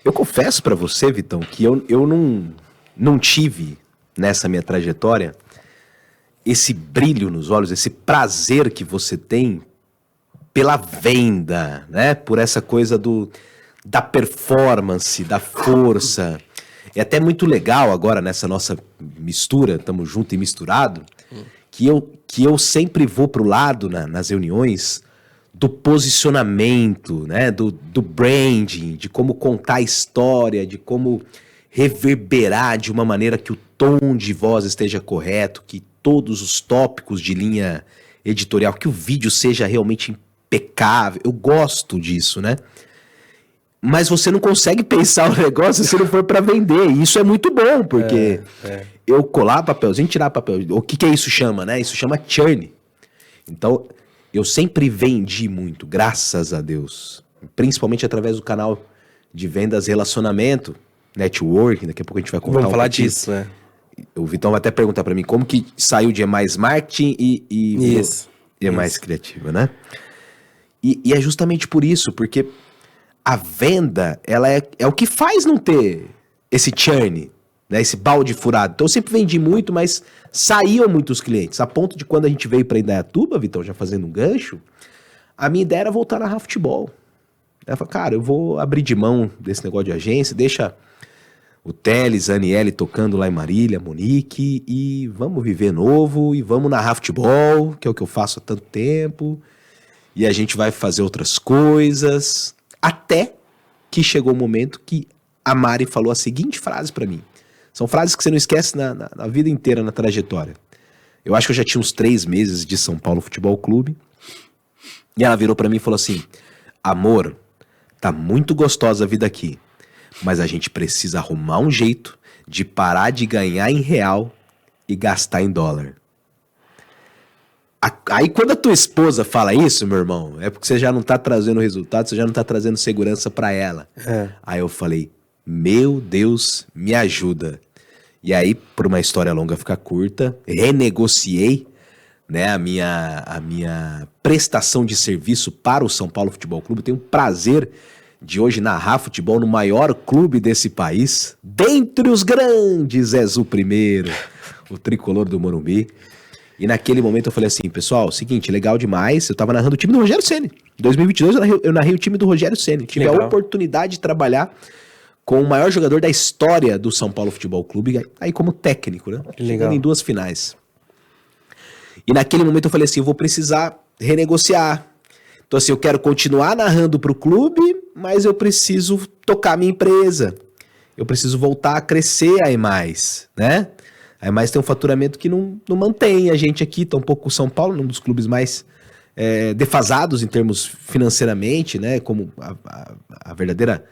Eu confesso pra você, Vitão, que eu não tive, nessa minha trajetória, esse brilho nos olhos, esse prazer que você tem pela venda, né? Por essa coisa da performance, da força. É até muito legal agora nessa nossa mistura, estamos junto e misturado, que eu sempre vou pro lado nas reuniões do posicionamento, né? Do branding, de como contar a história, de como reverberar de uma maneira que o tom de voz esteja correto, que todos os tópicos de linha editorial, que o vídeo seja realmente impecável. Eu gosto disso, né? Mas você não consegue pensar o negócio se não for para vender. E isso é muito bom, porque eu colar papelzinho, tirar papel. O que isso chama, né? Isso chama churn. Então, eu sempre vendi muito, graças a Deus. Principalmente através do canal de vendas, relacionamento, networking. Daqui a pouco a gente vai contar. Vamos falar disso, né? O Vitão vai até perguntar para mim como que saiu de mais marketing e mais criativa, né? E é justamente por isso, porque a venda, ela é o que faz não ter esse churn, né? Esse balde furado. Então eu sempre vendi muito, mas saíam muitos clientes. A ponto de quando a gente veio para Indaiatuba, Vitão, já fazendo um gancho, a minha ideia era voltar na Raftball. Eu falei, cara, eu vou abrir de mão desse negócio de agência, deixa o Teles, a Aniele tocando lá em Marília, Monique, e vamos viver novo, e vamos na Raftball, que é o que eu faço há tanto tempo, e a gente vai fazer outras coisas, até que chegou o momento que a Mari falou a seguinte frase pra mim. São frases que você não esquece na vida inteira, na trajetória. Eu acho que eu já tinha uns 3 meses de São Paulo Futebol Clube, e ela virou pra mim e falou assim, amor, tá muito gostosa a vida aqui, mas a gente precisa arrumar um jeito de parar de ganhar em real e gastar em dólar. Aí quando a tua esposa fala isso, meu irmão, é porque você já não tá trazendo resultado, você já não tá trazendo segurança pra ela. Aí eu falei, meu Deus, me ajuda. E aí, por uma história longa ficar curta, renegociei, né, a minha prestação de serviço para o São Paulo Futebol Clube. Tenho o prazer de hoje narrar futebol no maior clube desse país, dentre os grandes, és o primeiro, o tricolor do Morumbi. E naquele momento eu falei assim, pessoal, seguinte, legal demais, eu tava narrando o time do Rogério Ceni. Em 2022 eu narrei o time do Rogério Ceni. Tive a oportunidade de trabalhar com o maior jogador da história do São Paulo Futebol Clube, aí como técnico, né? Chegando em 2 finais. E naquele momento eu falei assim, eu vou precisar renegociar. Então assim, eu quero continuar narrando pro clube, mas eu preciso tocar minha empresa. Eu preciso voltar a crescer a EMAIS, né? A EMAIS tem um faturamento que não mantém a gente aqui, tampouco o São Paulo, um dos clubes mais defasados em termos financeiramente, né? Como a verdadeira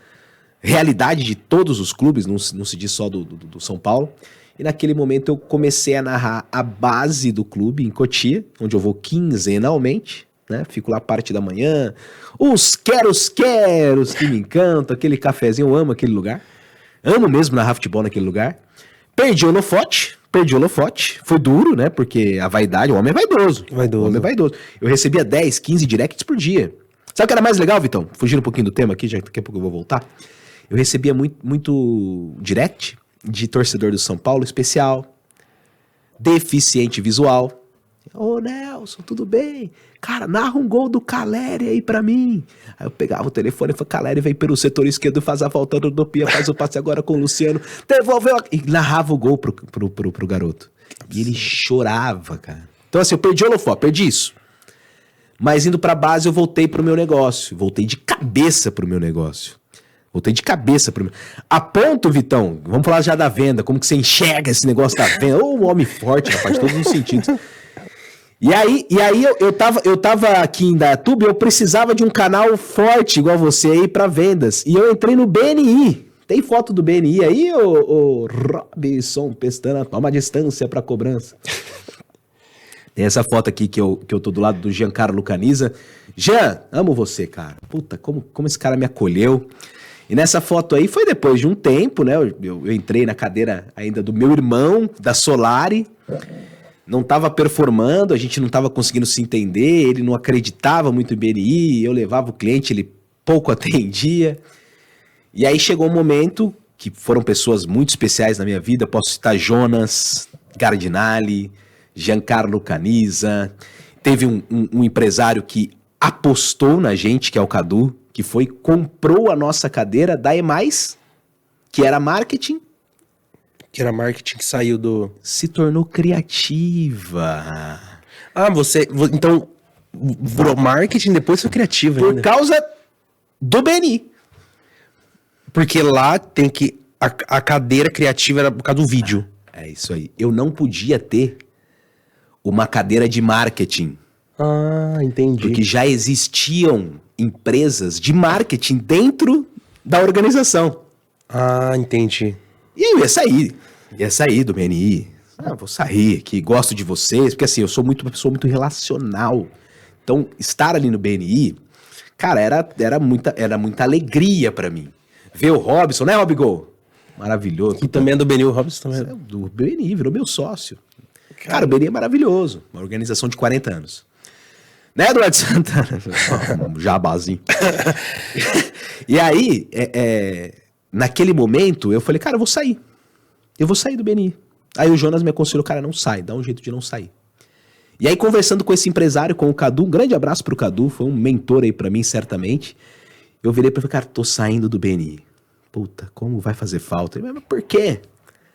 realidade de todos os clubes, não se diz só do São Paulo. E naquele momento eu comecei a narrar a base do clube em Cotia, onde eu vou quinzenalmente, né? Fico lá parte da manhã, os queros que me encantam, aquele cafezinho, eu amo aquele lugar. Amo mesmo narrar futebol naquele lugar. Perdi o holofote. Foi duro, né? Porque a vaidade, o homem é vaidoso. O homem é vaidoso. Eu recebia 10, 15 directs por dia. Sabe o que era mais legal, Vitão? Fugindo um pouquinho do tema aqui, já daqui a pouco eu vou voltar. Eu recebia muito direct de torcedor do São Paulo especial, deficiente visual. Ô, Nelson, tudo bem? Cara, narra um gol do Caleri aí pra mim. Aí eu pegava o telefone e falei, Caleri vem pelo setor esquerdo, faz a volta do Rodopia, faz o passe agora com o Luciano, devolveu e narrava o gol pro garoto. E ele chorava, cara. Então assim, eu perdi o holofote, perdi isso. Mas indo pra base eu voltei pro meu negócio, voltei de cabeça pro meu negócio. A ponto, Vitão, vamos falar já da venda, como que você enxerga esse negócio da venda. Ô, um homem forte, rapaz, de todos os sentidos. E aí eu tava aqui em Dayatuba e eu precisava de um canal forte igual você aí pra vendas. E eu entrei no BNI. Tem foto do BNI aí, ô Robson Pestana? Toma distância pra cobrança. Tem essa foto aqui que eu tô do lado do Giancarlo Caniza. Jean, amo você, cara. Puta, como esse cara me acolheu. E nessa foto aí foi depois de um tempo, né? Eu entrei na cadeira ainda do meu irmão, da Solari. Não estava performando, a gente não estava conseguindo se entender, ele não acreditava muito em BNI, eu levava o cliente, ele pouco atendia. E aí chegou um momento que foram pessoas muito especiais na minha vida, posso citar Jonas Gardinali, Giancarlo Caniza, teve um empresário que apostou na gente, que é o Cadu, que comprou a nossa cadeira da EMAIS, que era marketing, que era marketing que saiu do... Se tornou criativa. Ah, então, virou marketing, depois foi criativa Por ainda. causa do BNI. Porque lá tem que... A cadeira criativa era por causa do vídeo. É isso aí. Eu não podia ter uma cadeira de marketing. Ah, entendi. Porque já existiam empresas de marketing dentro da organização. Ah, entendi. E aí eu ia sair do BNI. Vou sair aqui, gosto de vocês, porque assim, eu sou uma pessoa muito relacional. Então, estar ali no BNI, cara, era muita alegria pra mim. Ver o Robson, né, Robigol? Maravilhoso. Que também é do BNI, o Robson também é do BNI, virou meu sócio. Cara, o BNI é maravilhoso. Uma organização de 40 anos. Né, Eduardo Santana? Um jabazinho. E aí, naquele momento, eu falei, cara, eu vou sair. Eu vou sair do BNI. Aí o Jonas me aconselhou, cara, não sai, dá um jeito de não sair. E aí, conversando com esse empresário, com o Cadu, um grande abraço pro Cadu, foi um mentor aí pra mim, certamente. Eu virei pra ele, cara, tô saindo do BNI. Puta, como vai fazer falta? Ele, mas por quê? Eu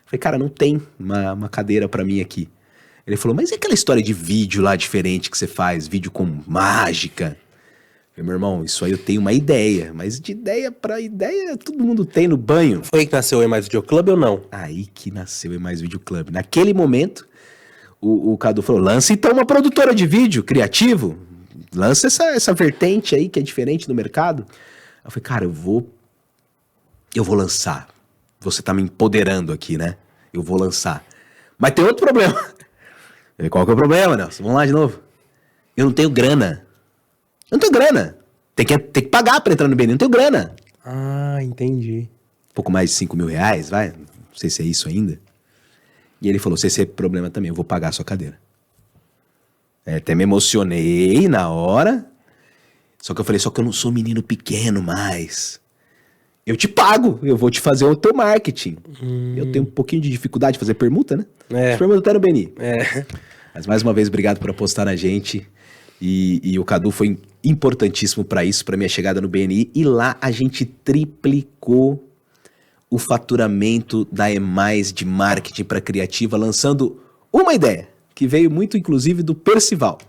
falei, cara, não tem uma cadeira pra mim aqui. Ele falou, mas e aquela história de vídeo lá diferente que você faz? Vídeo com mágica? Eu falei, meu irmão, isso aí eu tenho uma ideia. Mas de ideia pra ideia, todo mundo tem no banho. Foi aí que nasceu o E Mais Video Club ou não? Aí que nasceu o E Mais Video Club. Naquele momento, o Cadu falou, lança então uma produtora de vídeo criativo. Lança essa vertente aí que é diferente do mercado. Eu falei, cara, eu vou lançar. Você tá me empoderando aqui, né? Eu vou lançar. Mas tem outro problema. Eu falei, qual que é o problema, Nelson? Vamos lá de novo. Eu não tenho grana. Tem que pagar pra entrar no BNI. Não tenho grana. Ah, entendi. Um pouco mais de 5 mil reais, vai. Não sei se é isso ainda. E ele falou, se esse é problema também, eu vou pagar a sua cadeira. Até me emocionei na hora. Só que eu falei, só que eu não sou menino pequeno mais. Eu te pago, eu vou te fazer o teu marketing. Eu tenho um pouquinho de dificuldade de fazer permuta, né? As permutas até no BNI. Mas mais uma vez, obrigado por apostar na gente. E o Cadu foi importantíssimo para isso, para minha chegada no BNI. E lá a gente triplicou o faturamento da EMAIS de marketing para criativa, lançando uma ideia, que veio muito inclusive do Percival,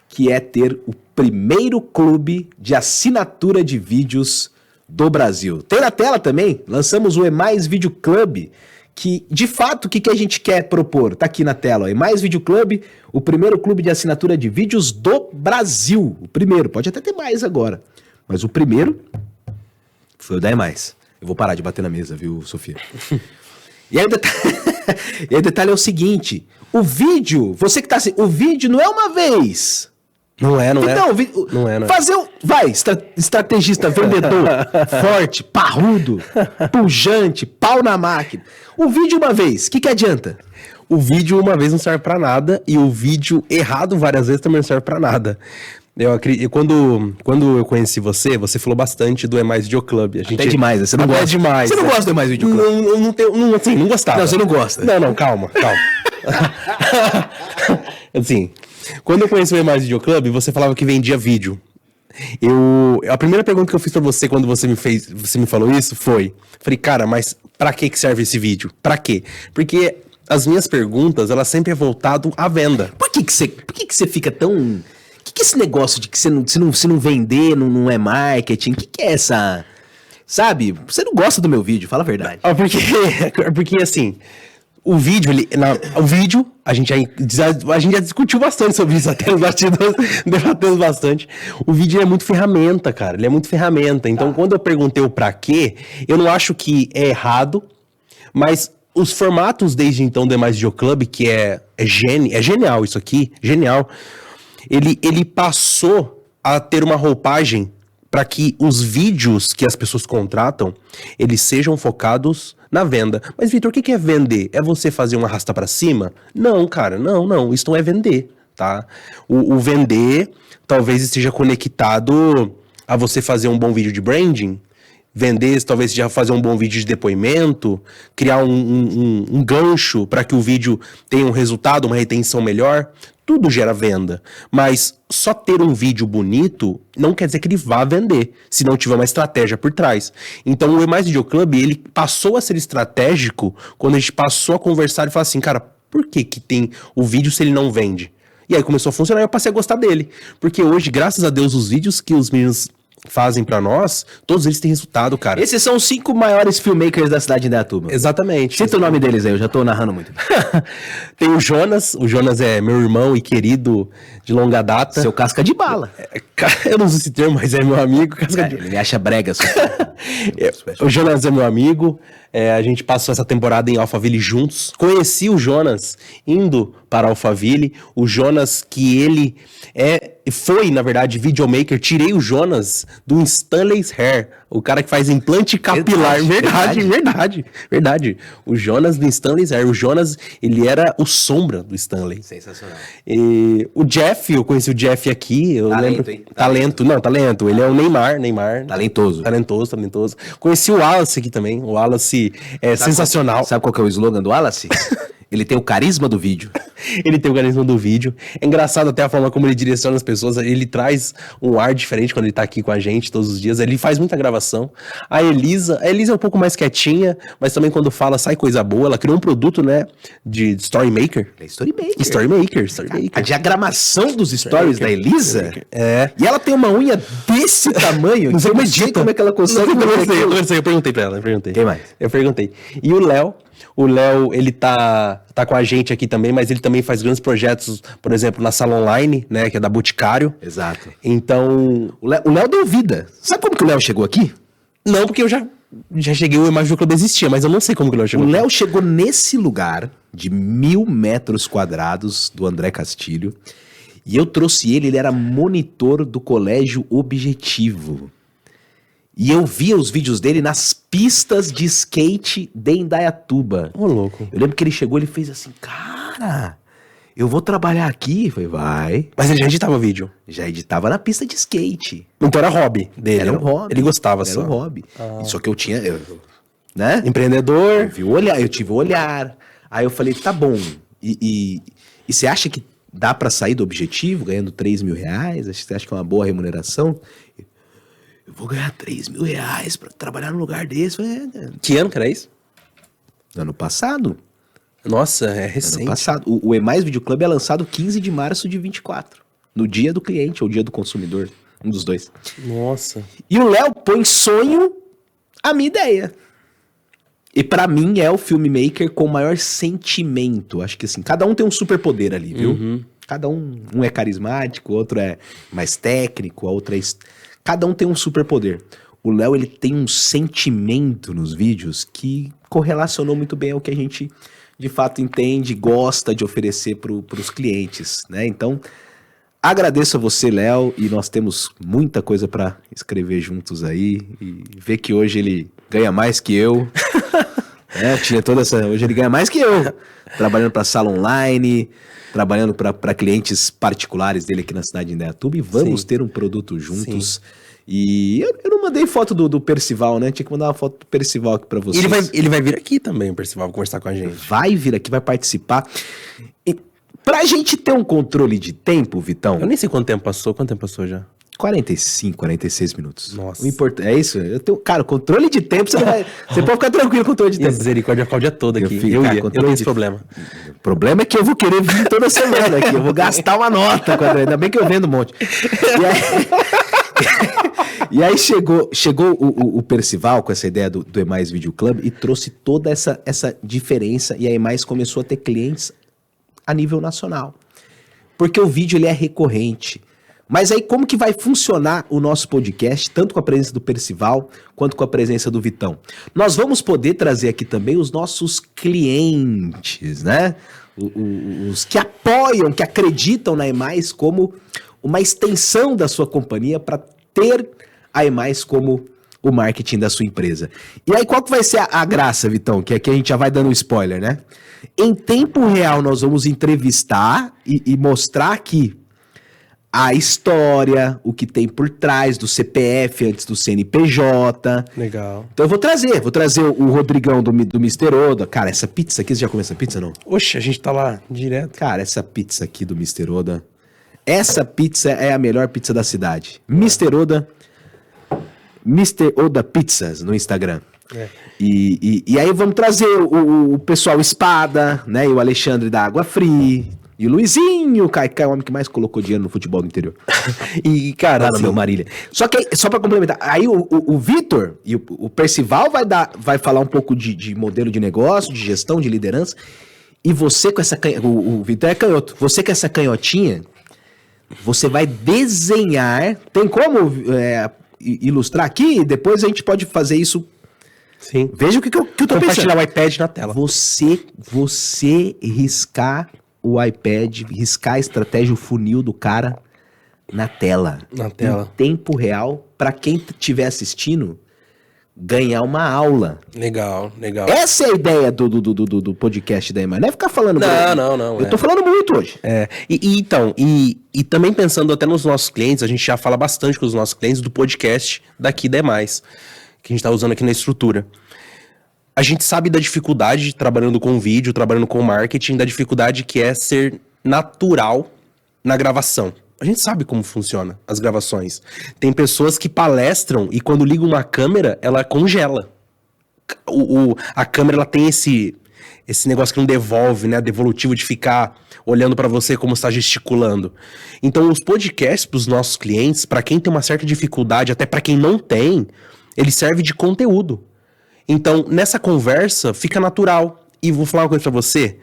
que é ter o primeiro clube de assinatura de vídeos do Brasil. Tem na tela também, lançamos o EMAIS Video Club, que, de fato, o que a gente quer propor? Tá aqui na tela, ó, EMAIS Video Club, o primeiro clube de assinatura de vídeos do Brasil. O primeiro, pode até ter mais agora, mas o primeiro foi o da EMAIS. Eu vou parar de bater na mesa, viu, Sofia? E aí o detalhe é o seguinte, o vídeo, você que tá assim, o vídeo não é uma vez... Não é. Não é. Fazer um... Vai, estrategista, vendedor, forte, parrudo, pujante, pau na máquina. O vídeo uma vez, o que adianta? O vídeo uma vez não serve pra nada e o vídeo errado várias vezes também não serve pra nada. Quando eu conheci você falou bastante do EMAIS Video Club. Até demais, né? Você não gosta. Demais. Você não gosta do EMAIS Video Club? Não gostava. Não, você não gosta. Não, calma. Assim, quando eu conheci o EMAIS Video Club, você falava que vendia vídeo. A primeira pergunta que eu fiz pra você quando você me falou isso foi... Falei, cara, mas pra que serve esse vídeo? Pra quê? Porque as minhas perguntas, elas sempre é voltado à venda. Por que você fica tão... O que é esse negócio de que se não vender, não é marketing? O que é essa... Sabe? Você não gosta do meu vídeo, fala a verdade. Porque assim... O vídeo, a gente já discutiu bastante sobre isso, até nos bastidores, debatemos bastante. O vídeo é muito ferramenta, cara, ele é muito ferramenta. Então, quando eu perguntei o pra quê, eu não acho que é errado, mas os formatos desde então do EMAIS Video Club, que é genial isso aqui, genial, ele passou a ter uma roupagem para que os vídeos que as pessoas contratam, eles sejam focados na venda. Mas, Vitor, o que é vender? É você fazer uma arrasta para cima? Não, cara, não. Isso não é vender, tá? O vender talvez esteja conectado a você fazer um bom vídeo de branding, vender talvez seja fazer um bom vídeo de depoimento, criar um gancho para que o vídeo tenha um resultado, uma retenção melhor. Tudo gera venda, mas só ter um vídeo bonito não quer dizer que ele vá vender, se não tiver uma estratégia por trás. Então o EMAIS Video Club, ele passou a ser estratégico quando a gente passou a conversar e falar assim, cara, por que tem o vídeo se ele não vende? E aí começou a funcionar e eu passei a gostar dele, porque hoje, graças a Deus, os vídeos que os meninos fazem pra nós, todos eles têm resultado, cara. Esses são os 5 maiores filmmakers da cidade de Indaiatuba. Exatamente. Cita o nome deles aí, eu já tô narrando muito. Tem o Jonas é meu irmão e querido de longa data. Seu casca de bala. Eu não uso esse termo, mas é meu amigo. Ele me acha brega. O Jonas é meu amigo, a gente passou essa temporada em Alphaville juntos. Conheci o Jonas indo para Alphaville. O Jonas, que ele foi, na verdade, videomaker. Tirei o Jonas do Stanley's Hair, o cara que faz implante capilar. Verdade. O Jonas do Stanley's Hair. O Jonas, ele era o sombra do Stanley. Sensacional. E o Jeff, eu conheci o Jeff aqui. Talento. Ele é o Neymar. Talentoso. Conheci o Wallace aqui também. O Wallace é sensacional. Sabe qual que é o slogan do Wallace? Ele tem o carisma do vídeo. Ele tem o carisma do vídeo. É engraçado até a forma como ele direciona as pessoas. Ele traz um ar diferente quando ele tá aqui com a gente todos os dias. Ele faz muita gravação. A Elisa é um pouco mais quietinha, mas também quando fala sai coisa boa. Ela criou um produto, né, de Storymaker. Storymaker. A diagramação dos stories da Elisa. E ela tem uma unha desse tamanho. Não sei como é que ela consegue. Eu perguntei pra ela. Quem mais? Eu perguntei. E o Léo, ele tá com a gente aqui também, mas ele também faz grandes projetos, por exemplo, na sala online, né, que é da Boticário. Exato. Então, o Léo deu vida. Sabe como que o Léo chegou aqui? Não, porque eu já cheguei, o EMAIS Video Club existia, mas eu não sei como que o Léo chegou. O Léo chegou nesse lugar de 1.000 metros quadrados do André Castilho, e eu trouxe ele era monitor do Colégio Objetivo. E eu via os vídeos dele nas pistas de skate de Indaiatuba. Ô, louco. Eu lembro que ele chegou e ele fez assim, cara, eu vou trabalhar aqui. Eu falei, vai. Mas ele já editava vídeo? Já editava na pista de skate. Então era hobby dele. Era um hobby. Ele gostava só. Era um hobby. Só que eu tinha, né? Empreendedor. Eu tive o olhar. Aí eu falei, tá bom. E você acha que dá pra sair do objetivo ganhando 3 mil reais? Você acha que é uma boa remuneração? Eu vou ganhar 3 mil reais pra trabalhar num lugar desse. Que ano que era isso? Ano passado. Nossa, é recente. Ano passado. O E+, Video Club é lançado 15 de março de 24. No dia do cliente ou dia do consumidor. Um dos dois. Nossa. E o Léo põe sonho a minha ideia. E pra mim é o filmmaker com o maior sentimento. Acho que assim, cada um tem um superpoder ali, viu? Cada um é carismático, o outro é mais técnico, a outra é... Cada um tem um superpoder. O Léo, ele tem um sentimento nos vídeos que correlacionou muito bem ao que a gente, de fato, entende, gosta de oferecer pros clientes, né? Então, agradeço a você, Léo, e nós temos muita coisa pra escrever juntos aí. E ver que hoje ele ganha mais que eu. Tinha toda essa... Hoje ele ganha mais que eu. Trabalhando pra sala online, trabalhando pra clientes particulares dele aqui na cidade de Indaiatuba. E vamos ter um produto juntos. Sim. E eu não mandei foto do Percival, né? Tinha que mandar uma foto do Percival aqui pra vocês. Ele vai vir aqui também, o Percival, conversar com a gente. Vai vir aqui, vai participar. E pra gente ter um controle de tempo, Vitão... Eu nem sei quanto tempo passou já. 45, 46 minutos. Nossa. O importante é isso. Cara, controle de tempo, você pode ficar tranquilo com o controle de tempo. Misericórdia, ficar o dia todo aqui. Eu tenho esse problema. O problema é que eu vou querer vir toda semana aqui. Eu vou gastar uma nota. Ainda bem que eu vendo um monte. E aí chegou o Percival com essa ideia do E+ Video Club e trouxe toda essa diferença. E a E+ começou a ter clientes a nível nacional. Porque o vídeo ele é recorrente. Mas aí como que vai funcionar o nosso podcast, tanto com a presença do Percival, quanto com a presença do Vitão? Nós vamos poder trazer aqui também os nossos clientes, né? Os que apoiam, que acreditam na E+, como uma extensão da sua companhia para ter a E+ como o marketing da sua empresa. E aí qual que vai ser a graça, Vitão? Que aqui a gente já vai dando um spoiler, né? Em tempo real nós vamos entrevistar e mostrar aqui a história, o que tem por trás do CPF antes do CNPJ. Legal. Então eu vou trazer o Rodrigão do Mr. Oda. Cara, essa pizza aqui, você já comeu essa pizza, não? Oxe, a gente tá lá direto. Cara, essa pizza aqui do Mr. Oda, essa pizza é a melhor pizza da cidade. Mr. Oda Pizzas no Instagram. É. E aí vamos trazer o pessoal Espada, né? E o Alexandre da Água Free. E o Luizinho, o Caicai, o homem que mais colocou dinheiro no futebol do interior. E, cara, assim, no meu Marília. Só que, só pra complementar, aí o Vitor e o Percival vai falar um pouco de modelo de negócio, de gestão, de liderança. E você com essa o Vitor é canhoto. Você com essa canhotinha, você vai desenhar. Tem como ilustrar aqui? Depois a gente pode fazer isso. Sim. Veja o que eu tô pensando. Compartilhar o iPad na tela. Você riscar o iPad, riscar a estratégia, o funil do cara na tela. Na tela. Em tempo real, para quem estiver assistindo, ganhar uma aula. Legal. Essa é a ideia do podcast da EMA. Não é ficar falando... Não. Eu tô falando muito hoje. E também pensando até nos nossos clientes, a gente já fala bastante com os nossos clientes do podcast daqui da EMA, que a gente tá usando aqui na estrutura. A gente sabe da dificuldade de trabalhando com vídeo, trabalhando com marketing, da dificuldade que é ser natural na gravação. A gente sabe como funciona as gravações. Tem pessoas que palestram e quando liga uma câmera, ela congela. A câmera ela tem esse negócio que não devolve, né? Devolutivo de ficar olhando pra você como está gesticulando. Então, os podcasts pros nossos clientes, pra quem tem uma certa dificuldade, até pra quem não tem, ele serve de conteúdo. Então, nessa conversa, fica natural. E vou falar uma coisa pra você.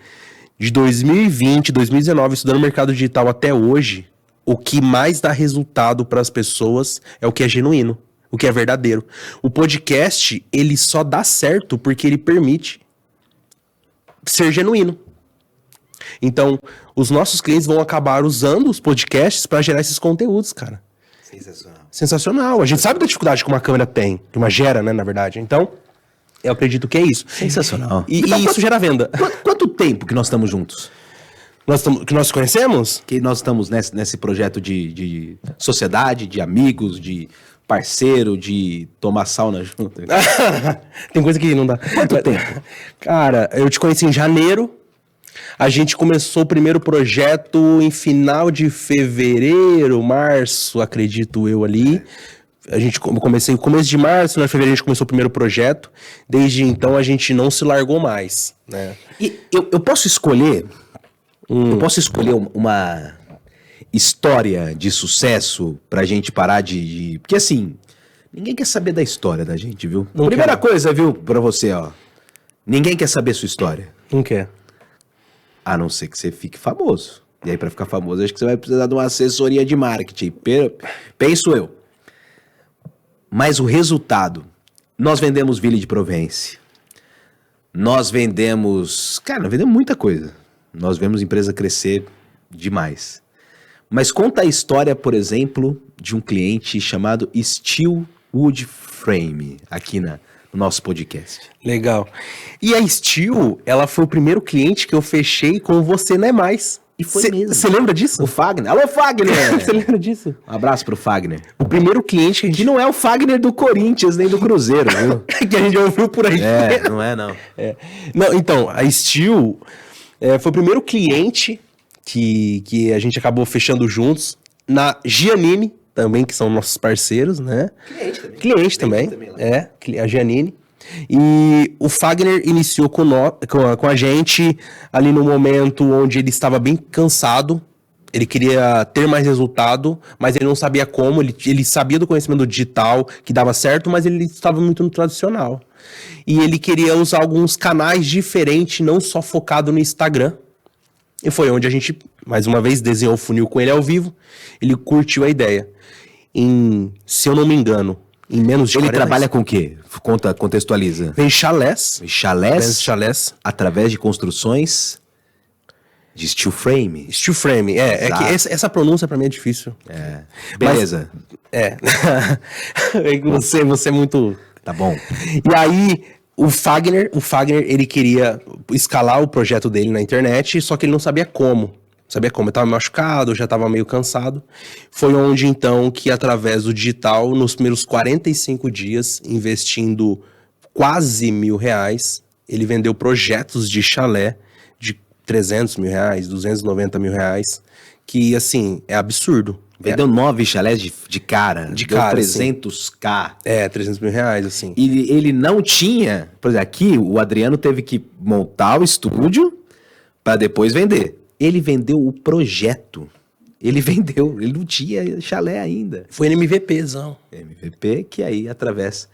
De 2020, 2019, estudando mercado digital até hoje, o que mais dá resultado para as pessoas é o que é genuíno, o que é verdadeiro. O podcast, ele só dá certo porque ele permite ser genuíno. Então, os nossos clientes vão acabar usando os podcasts para gerar esses conteúdos, cara. Sensacional. A gente sabe da dificuldade que uma câmera tem, que uma gera, né, na verdade. Então... eu acredito que é isso. Sensacional. E isso gera venda. Quanto tempo que nós estamos juntos? Que nós conhecemos? Que nós estamos nesse projeto de sociedade, de amigos, de parceiro, de tomar sauna junto. Tem coisa que não dá. Quanto tempo? Cara, eu te conheci em janeiro A gente começou o primeiro projeto em final de fevereiro, março, acredito eu ali. Comecei no começo de março, na fevereiro a gente começou o primeiro projeto. Desde então a gente não se largou mais, né? E eu posso escolher... Eu posso escolher uma história de sucesso pra gente parar de... Porque assim, ninguém quer saber da história da gente, viu? Não Primeira quero. coisa, viu, pra você, ó. Ninguém quer saber sua história. Não quer. A não ser que você fique famoso. E aí, pra ficar famoso, acho que você vai precisar de uma assessoria de marketing. Penso eu. Mas o resultado... Nós vendemos Ville de Provence. Nós vendemos... Cara, nós vendemos muita coisa. Nós vemos a empresa crescer demais. Mas conta a história, por exemplo, de um cliente chamado Steel Wood Frame, aqui no nosso podcast. Legal. E a Steel, ela foi o primeiro cliente que eu fechei com Você Não É Mais. E foi mesmo. Você lembra disso? O Fagner. Alô, Fagner! Você lembra disso? Um abraço pro Fagner. O primeiro cliente que a gente... Que não é o Fagner do Corinthians, nem do Cruzeiro, viu? que a gente ouviu por aí. Não é, não. Não, então, a Steel foi o primeiro cliente que a gente acabou fechando juntos. Na Giannini também, que são nossos parceiros, né? Cliente também. A Giannini. E o Fagner iniciou com a gente ali no momento onde ele estava bem cansado. Ele queria ter mais resultado, mas ele não sabia como. Ele sabia do conhecimento do digital, que dava certo, mas ele estava muito no tradicional. E ele queria usar alguns canais diferentes, não só focado no Instagram. E foi onde a gente, mais uma vez, desenhou o funil com ele ao vivo. Ele curtiu a ideia. Se eu não me engano, em menos de Ele 40... trabalha com o quê? Contextualiza. Vem chalés. Chalés através de construções de steel frame. Steel frame, é que essa pronúncia pra mim é difícil. Beleza. Você é muito... Tá bom. E aí, o Fagner, ele queria escalar o projeto dele na internet, só que ele não sabia como. Eu tava machucado, já tava meio cansado. Foi onde, então, que através do digital, nos primeiros 45 dias, investindo quase R$1.000, ele vendeu projetos de chalé de R$300.000, R$290.000, que, assim, é absurdo. Vendeu 9 chalés de cara. De cara, 300k. R$300.000, assim. E ele não tinha... Por exemplo, aqui o Adriano teve que montar o estúdio para depois vender. Ele vendeu o projeto. Ele não tinha chalé ainda. Foi MVP,zão. MVP, que aí, através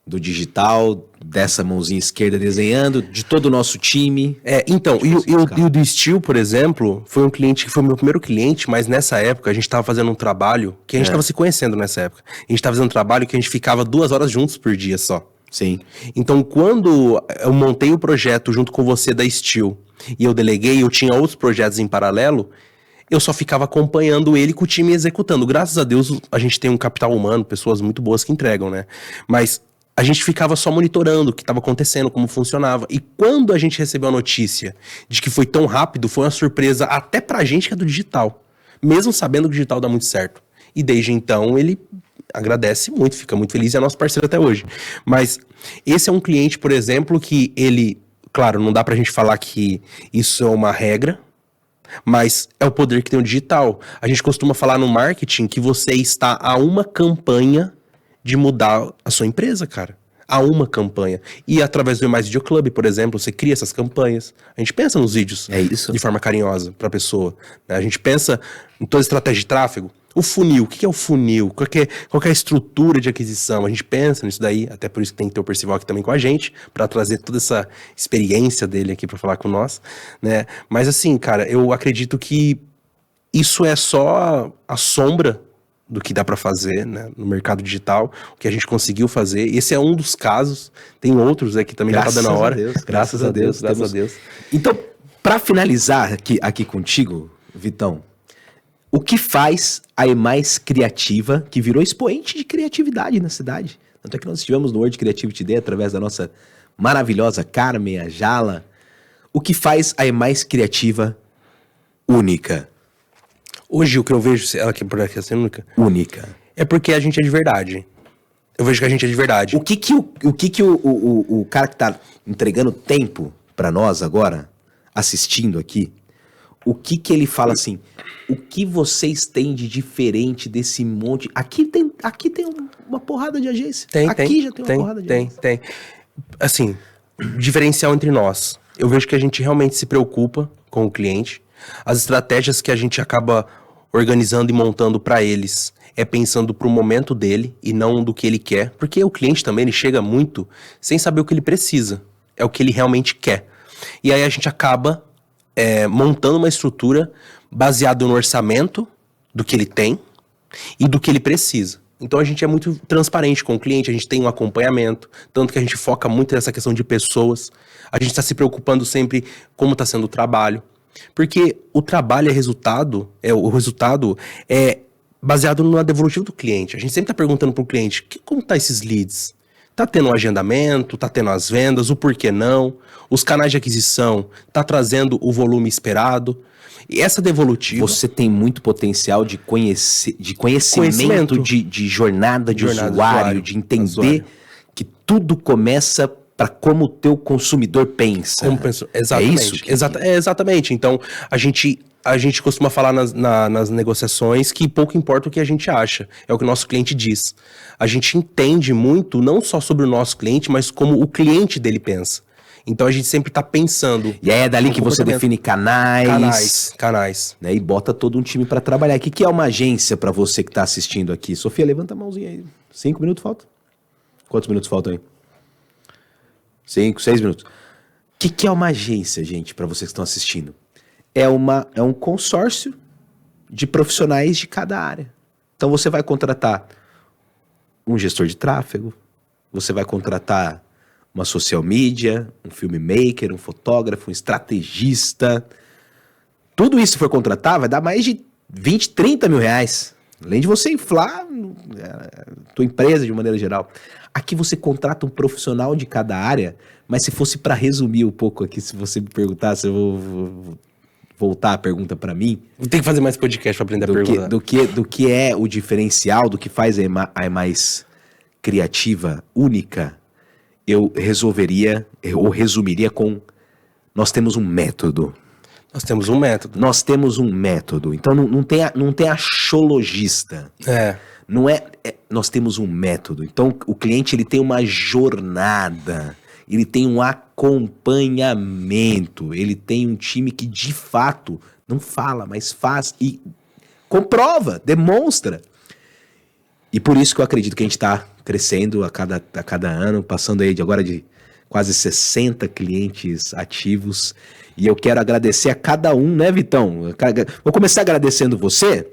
do digital, dessa mãozinha esquerda desenhando, de todo o nosso time. Então, e o do Steel, por exemplo, foi um cliente que foi meu primeiro cliente, mas nessa época a gente estava fazendo um trabalho, que a gente estava se conhecendo nessa época. A gente estava fazendo um trabalho que a gente ficava 2 horas juntos por dia só. Sim. Então, quando eu montei o projeto junto com você da Steel, e eu deleguei, eu tinha outros projetos em paralelo, eu só ficava acompanhando ele com o time executando. Graças a Deus, a gente tem um capital humano, pessoas muito boas que entregam, né? Mas a gente ficava só monitorando o que estava acontecendo, como funcionava. E quando a gente recebeu a notícia de que foi tão rápido, foi uma surpresa até pra gente que é do digital. Mesmo sabendo que o digital dá muito certo. E desde então, ele agradece muito, fica muito feliz e é nosso parceiro até hoje. Mas esse é um cliente, por exemplo, que ele... Claro, não dá pra gente falar que isso é uma regra, mas é o poder que tem o digital. A gente costuma falar no marketing que você está a uma campanha de mudar a sua empresa, cara. A uma campanha. E através do Mais Video Club, por exemplo, você cria essas campanhas. A gente pensa nos vídeos de forma carinhosa pra pessoa. A gente pensa em toda a estratégia de tráfego. O funil, o que é o funil? Qual que é a estrutura de aquisição? A gente pensa nisso daí, até por isso que tem que ter o Percival aqui também com a gente, para trazer toda essa experiência dele aqui para falar com nós, né? Mas assim, cara, eu acredito que isso é só a sombra do que dá para fazer, né, no mercado digital, o que a gente conseguiu fazer. Esse é um dos casos, tem outros aqui também, já tá dando a hora. Graças a Deus. Então, para finalizar aqui contigo, Vitão, o que faz a EMAIS Criativa, que virou expoente de criatividade na cidade? Tanto é que nós estivemos no World Creativity Day através da nossa maravilhosa Carmen, a Jala. O que faz a EMAIS Criativa única? Hoje o que eu vejo, ela que por aqui é única? Única. É porque a gente é de verdade. Eu vejo que a gente é de verdade. O que o cara que tá entregando tempo pra nós agora, assistindo aqui, o que ele fala assim, o que vocês têm de diferente desse monte... Aqui tem uma porrada de agência. Aqui já tem uma porrada de agência. Tem. Assim, diferencial entre nós. Eu vejo que a gente realmente se preocupa com o cliente. As estratégias que a gente acaba organizando e montando para eles é pensando pro momento dele e não do que ele quer. Porque o cliente também, ele chega muito sem saber o que ele precisa. É o que ele realmente quer. E aí a gente acaba montando uma estrutura baseada no orçamento do que ele tem e do que ele precisa. Então a gente é muito transparente com o cliente, a gente tem um acompanhamento, tanto que a gente foca muito nessa questão de pessoas. A gente está se preocupando sempre como está sendo o trabalho. Porque o trabalho o resultado é baseado na devolutiva do cliente. A gente sempre está perguntando para o cliente, como tá esses leads? Tá tendo um agendamento, tá tendo as vendas, o porquê não, os canais de aquisição, tá trazendo o volume esperado. E essa devolutiva... Você tem muito potencial de conhecimento de jornada de usuário, de entender que tudo começa para como o teu consumidor pensa. Exatamente. É isso? Exatamente. Então, a gente costuma falar nas negociações que pouco importa o que a gente acha, é o que o nosso cliente diz. A gente entende muito, não só sobre o nosso cliente, mas como o cliente dele pensa. Então a gente sempre tá pensando. E aí é dali que você define canais. Né, e bota todo um time para trabalhar. O que é uma agência para você que tá assistindo aqui? Sofia, levanta a mãozinha aí. 5 minutos falta? Quantos minutos faltam aí? 5, 6 minutos. O que é uma agência, gente, para vocês que estão assistindo? É um consórcio de profissionais de cada área. Então você vai contratar um gestor de tráfego, você vai contratar uma social media, um filmmaker, um fotógrafo, um estrategista. Tudo isso se for contratar, vai dar mais de 20, 30 mil reais. Além de você inflar a tua empresa de maneira geral. Aqui você contrata um profissional de cada área, mas se fosse para resumir um pouco aqui, se você me perguntasse, eu vou voltar a pergunta para mim. Tem que fazer mais podcast para aprender a perguntar. Do que é o diferencial, do que faz a mais criativa, única, eu resumiria com: nós temos um método. Nós temos um método. Nós temos um método. Então não tem achologista. Nós temos um método. Então o cliente ele tem uma jornada, ele tem um acompanhamento, ele tem um time que de fato não fala, mas faz e comprova, demonstra. E por isso que eu acredito que a gente está crescendo a cada ano, passando aí agora de quase 60 clientes ativos. E eu quero agradecer a cada um, né, Vitão? Vou começar agradecendo você,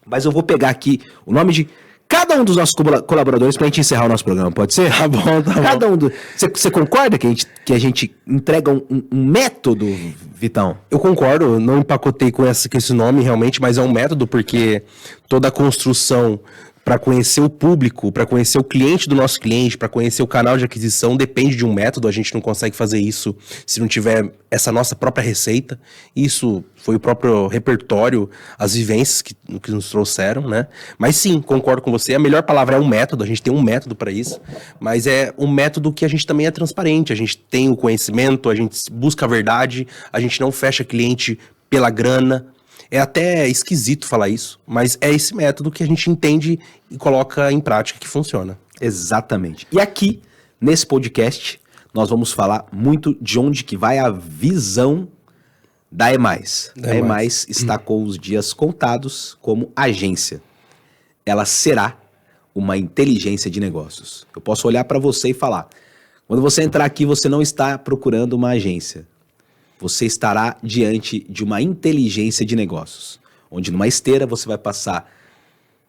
mas eu vou pegar aqui o nome de cada um dos nossos colaboradores pra gente encerrar o nosso programa, pode ser? Tá bom. Cada um Você concorda que a gente entrega um método, Vitão? Eu concordo, não empacotei com esse nome realmente, mas é um método porque toda a construção para conhecer o público, para conhecer o cliente do nosso cliente, para conhecer o canal de aquisição, depende de um método. A gente não consegue fazer isso se não tiver essa nossa própria receita. Isso foi o próprio repertório, as vivências que nos trouxeram, né? Mas sim, concordo com você. A melhor palavra é um método, a gente tem um método para isso, mas é um método que a gente também é transparente. A gente tem o conhecimento, a gente busca a verdade, a gente não fecha cliente pela grana. É até esquisito falar isso, mas é esse método que a gente entende e coloca em prática que funciona. Exatamente. E aqui, nesse podcast, nós vamos falar muito de onde que vai a visão da EMAIS. A EMAIS está com os dias contados como agência. Ela será uma inteligência de negócios. Eu posso olhar para você e falar, quando você entrar aqui, você não está procurando uma agência. Você estará diante de uma inteligência de negócios, onde numa esteira você vai passar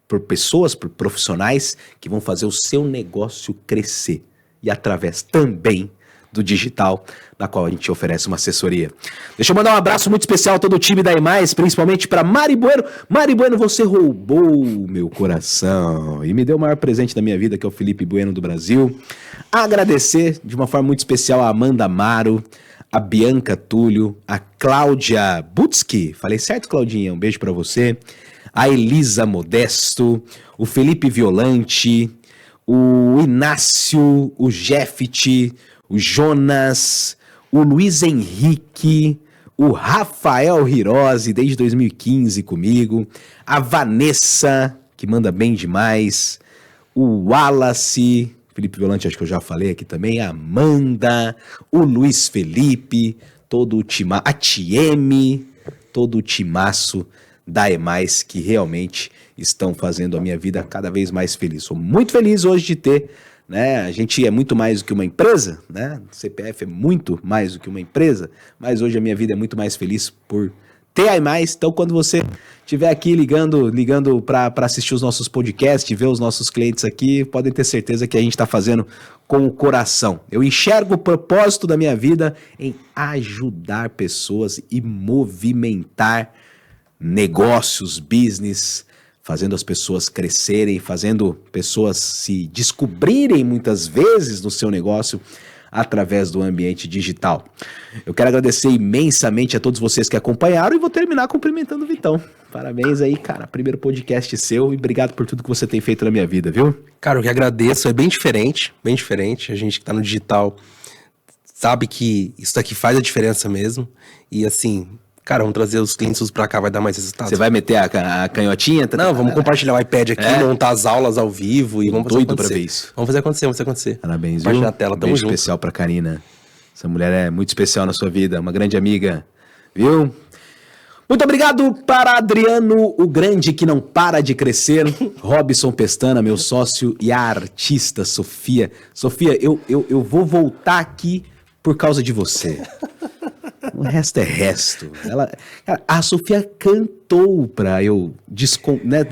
por pessoas, por profissionais que vão fazer o seu negócio crescer e através também do digital, na qual a gente oferece uma assessoria. Deixa eu mandar um abraço muito especial a todo o time da EMAIS, principalmente para Mari Bueno. Mari Bueno, você roubou o meu coração e me deu o maior presente da minha vida, que é o Felipe Bueno do Brasil. Agradecer de uma forma muito especial a Amanda Amaro, a Bianca Túlio, a Cláudia Butzki, falei certo, Claudinha? Um beijo pra você. A Elisa Modesto, o Felipe Violante, o Inácio, o Jeffit, o Jonas, o Luiz Henrique, o Rafael Hirose, desde 2015 comigo, a Vanessa, que manda bem demais, o Wallace, Felipe Violante, acho que eu já falei aqui também, a Amanda, o Luiz Felipe, todo o timaço, a Tieme, todo o timaço da EMAIS, que realmente estão fazendo a minha vida cada vez mais feliz. Sou muito feliz hoje de ter, né? A gente é muito mais do que uma empresa, né? O CPF é muito mais do que uma empresa, mas hoje a minha vida é muito mais feliz por ter a EMAIS. Então, quando você estiver aqui ligando para assistir os nossos podcasts, ver os nossos clientes aqui, podem ter certeza que a gente está fazendo com o coração. Eu enxergo o propósito da minha vida em ajudar pessoas e movimentar negócios, business, fazendo as pessoas crescerem, fazendo pessoas se descobrirem muitas vezes no seu negócio através do ambiente digital. Eu quero agradecer imensamente a todos vocês que acompanharam e vou terminar cumprimentando o Vitão. Parabéns aí, cara. Primeiro podcast seu e obrigado por tudo que você tem feito na minha vida, viu? Cara, eu que agradeço. É bem diferente, bem diferente. A gente que tá no digital sabe que isso daqui faz a diferença mesmo. E assim, cara, vamos trazer os clientes pra cá, vai dar mais resultados. Você vai meter a canhotinha? Não, vamos compartilhar o iPad aqui, montar as aulas ao vivo e vamos fazer doido acontecer. Pra ver isso. Vamos fazer acontecer. Parabéns, viu? Compartilhar a tela, tamo junto. Especial pra Karina. Essa mulher é muito especial na sua vida, uma grande amiga, viu? Muito obrigado para Adriano, o grande que não para de crescer, Robson Pestana, meu sócio, e a artista Sofia. Sofia, eu vou voltar aqui por causa de você. O resto é resto. A Sofia cantou pra eu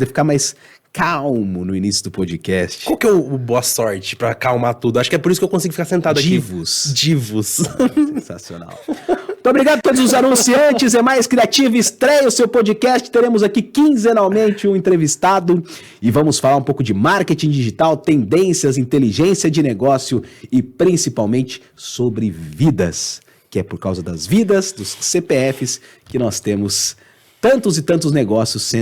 ficar mais calmo no início do podcast. Qual que é o boa sorte pra acalmar tudo? Acho que é por isso que eu consigo ficar sentado aqui. Divos. Sensacional. Muito obrigado a todos os anunciantes. É Mais Criativo, estreia o seu podcast. Teremos aqui quinzenalmente um entrevistado e vamos falar um pouco de marketing digital, tendências, inteligência de negócio e principalmente sobre vidas, que é por causa das vidas, dos CPFs, que nós temos tantos e tantos negócios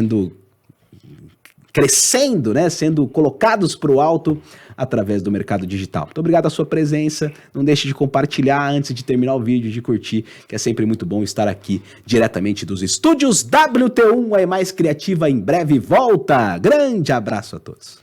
crescendo, né? Sendo colocados para o alto através do mercado digital. Muito obrigado a sua presença. Não deixe de compartilhar antes de terminar o vídeo, de curtir, que é sempre muito bom estar aqui diretamente dos estúdios WT1. A Mais Criativa em breve volta. Grande abraço a todos.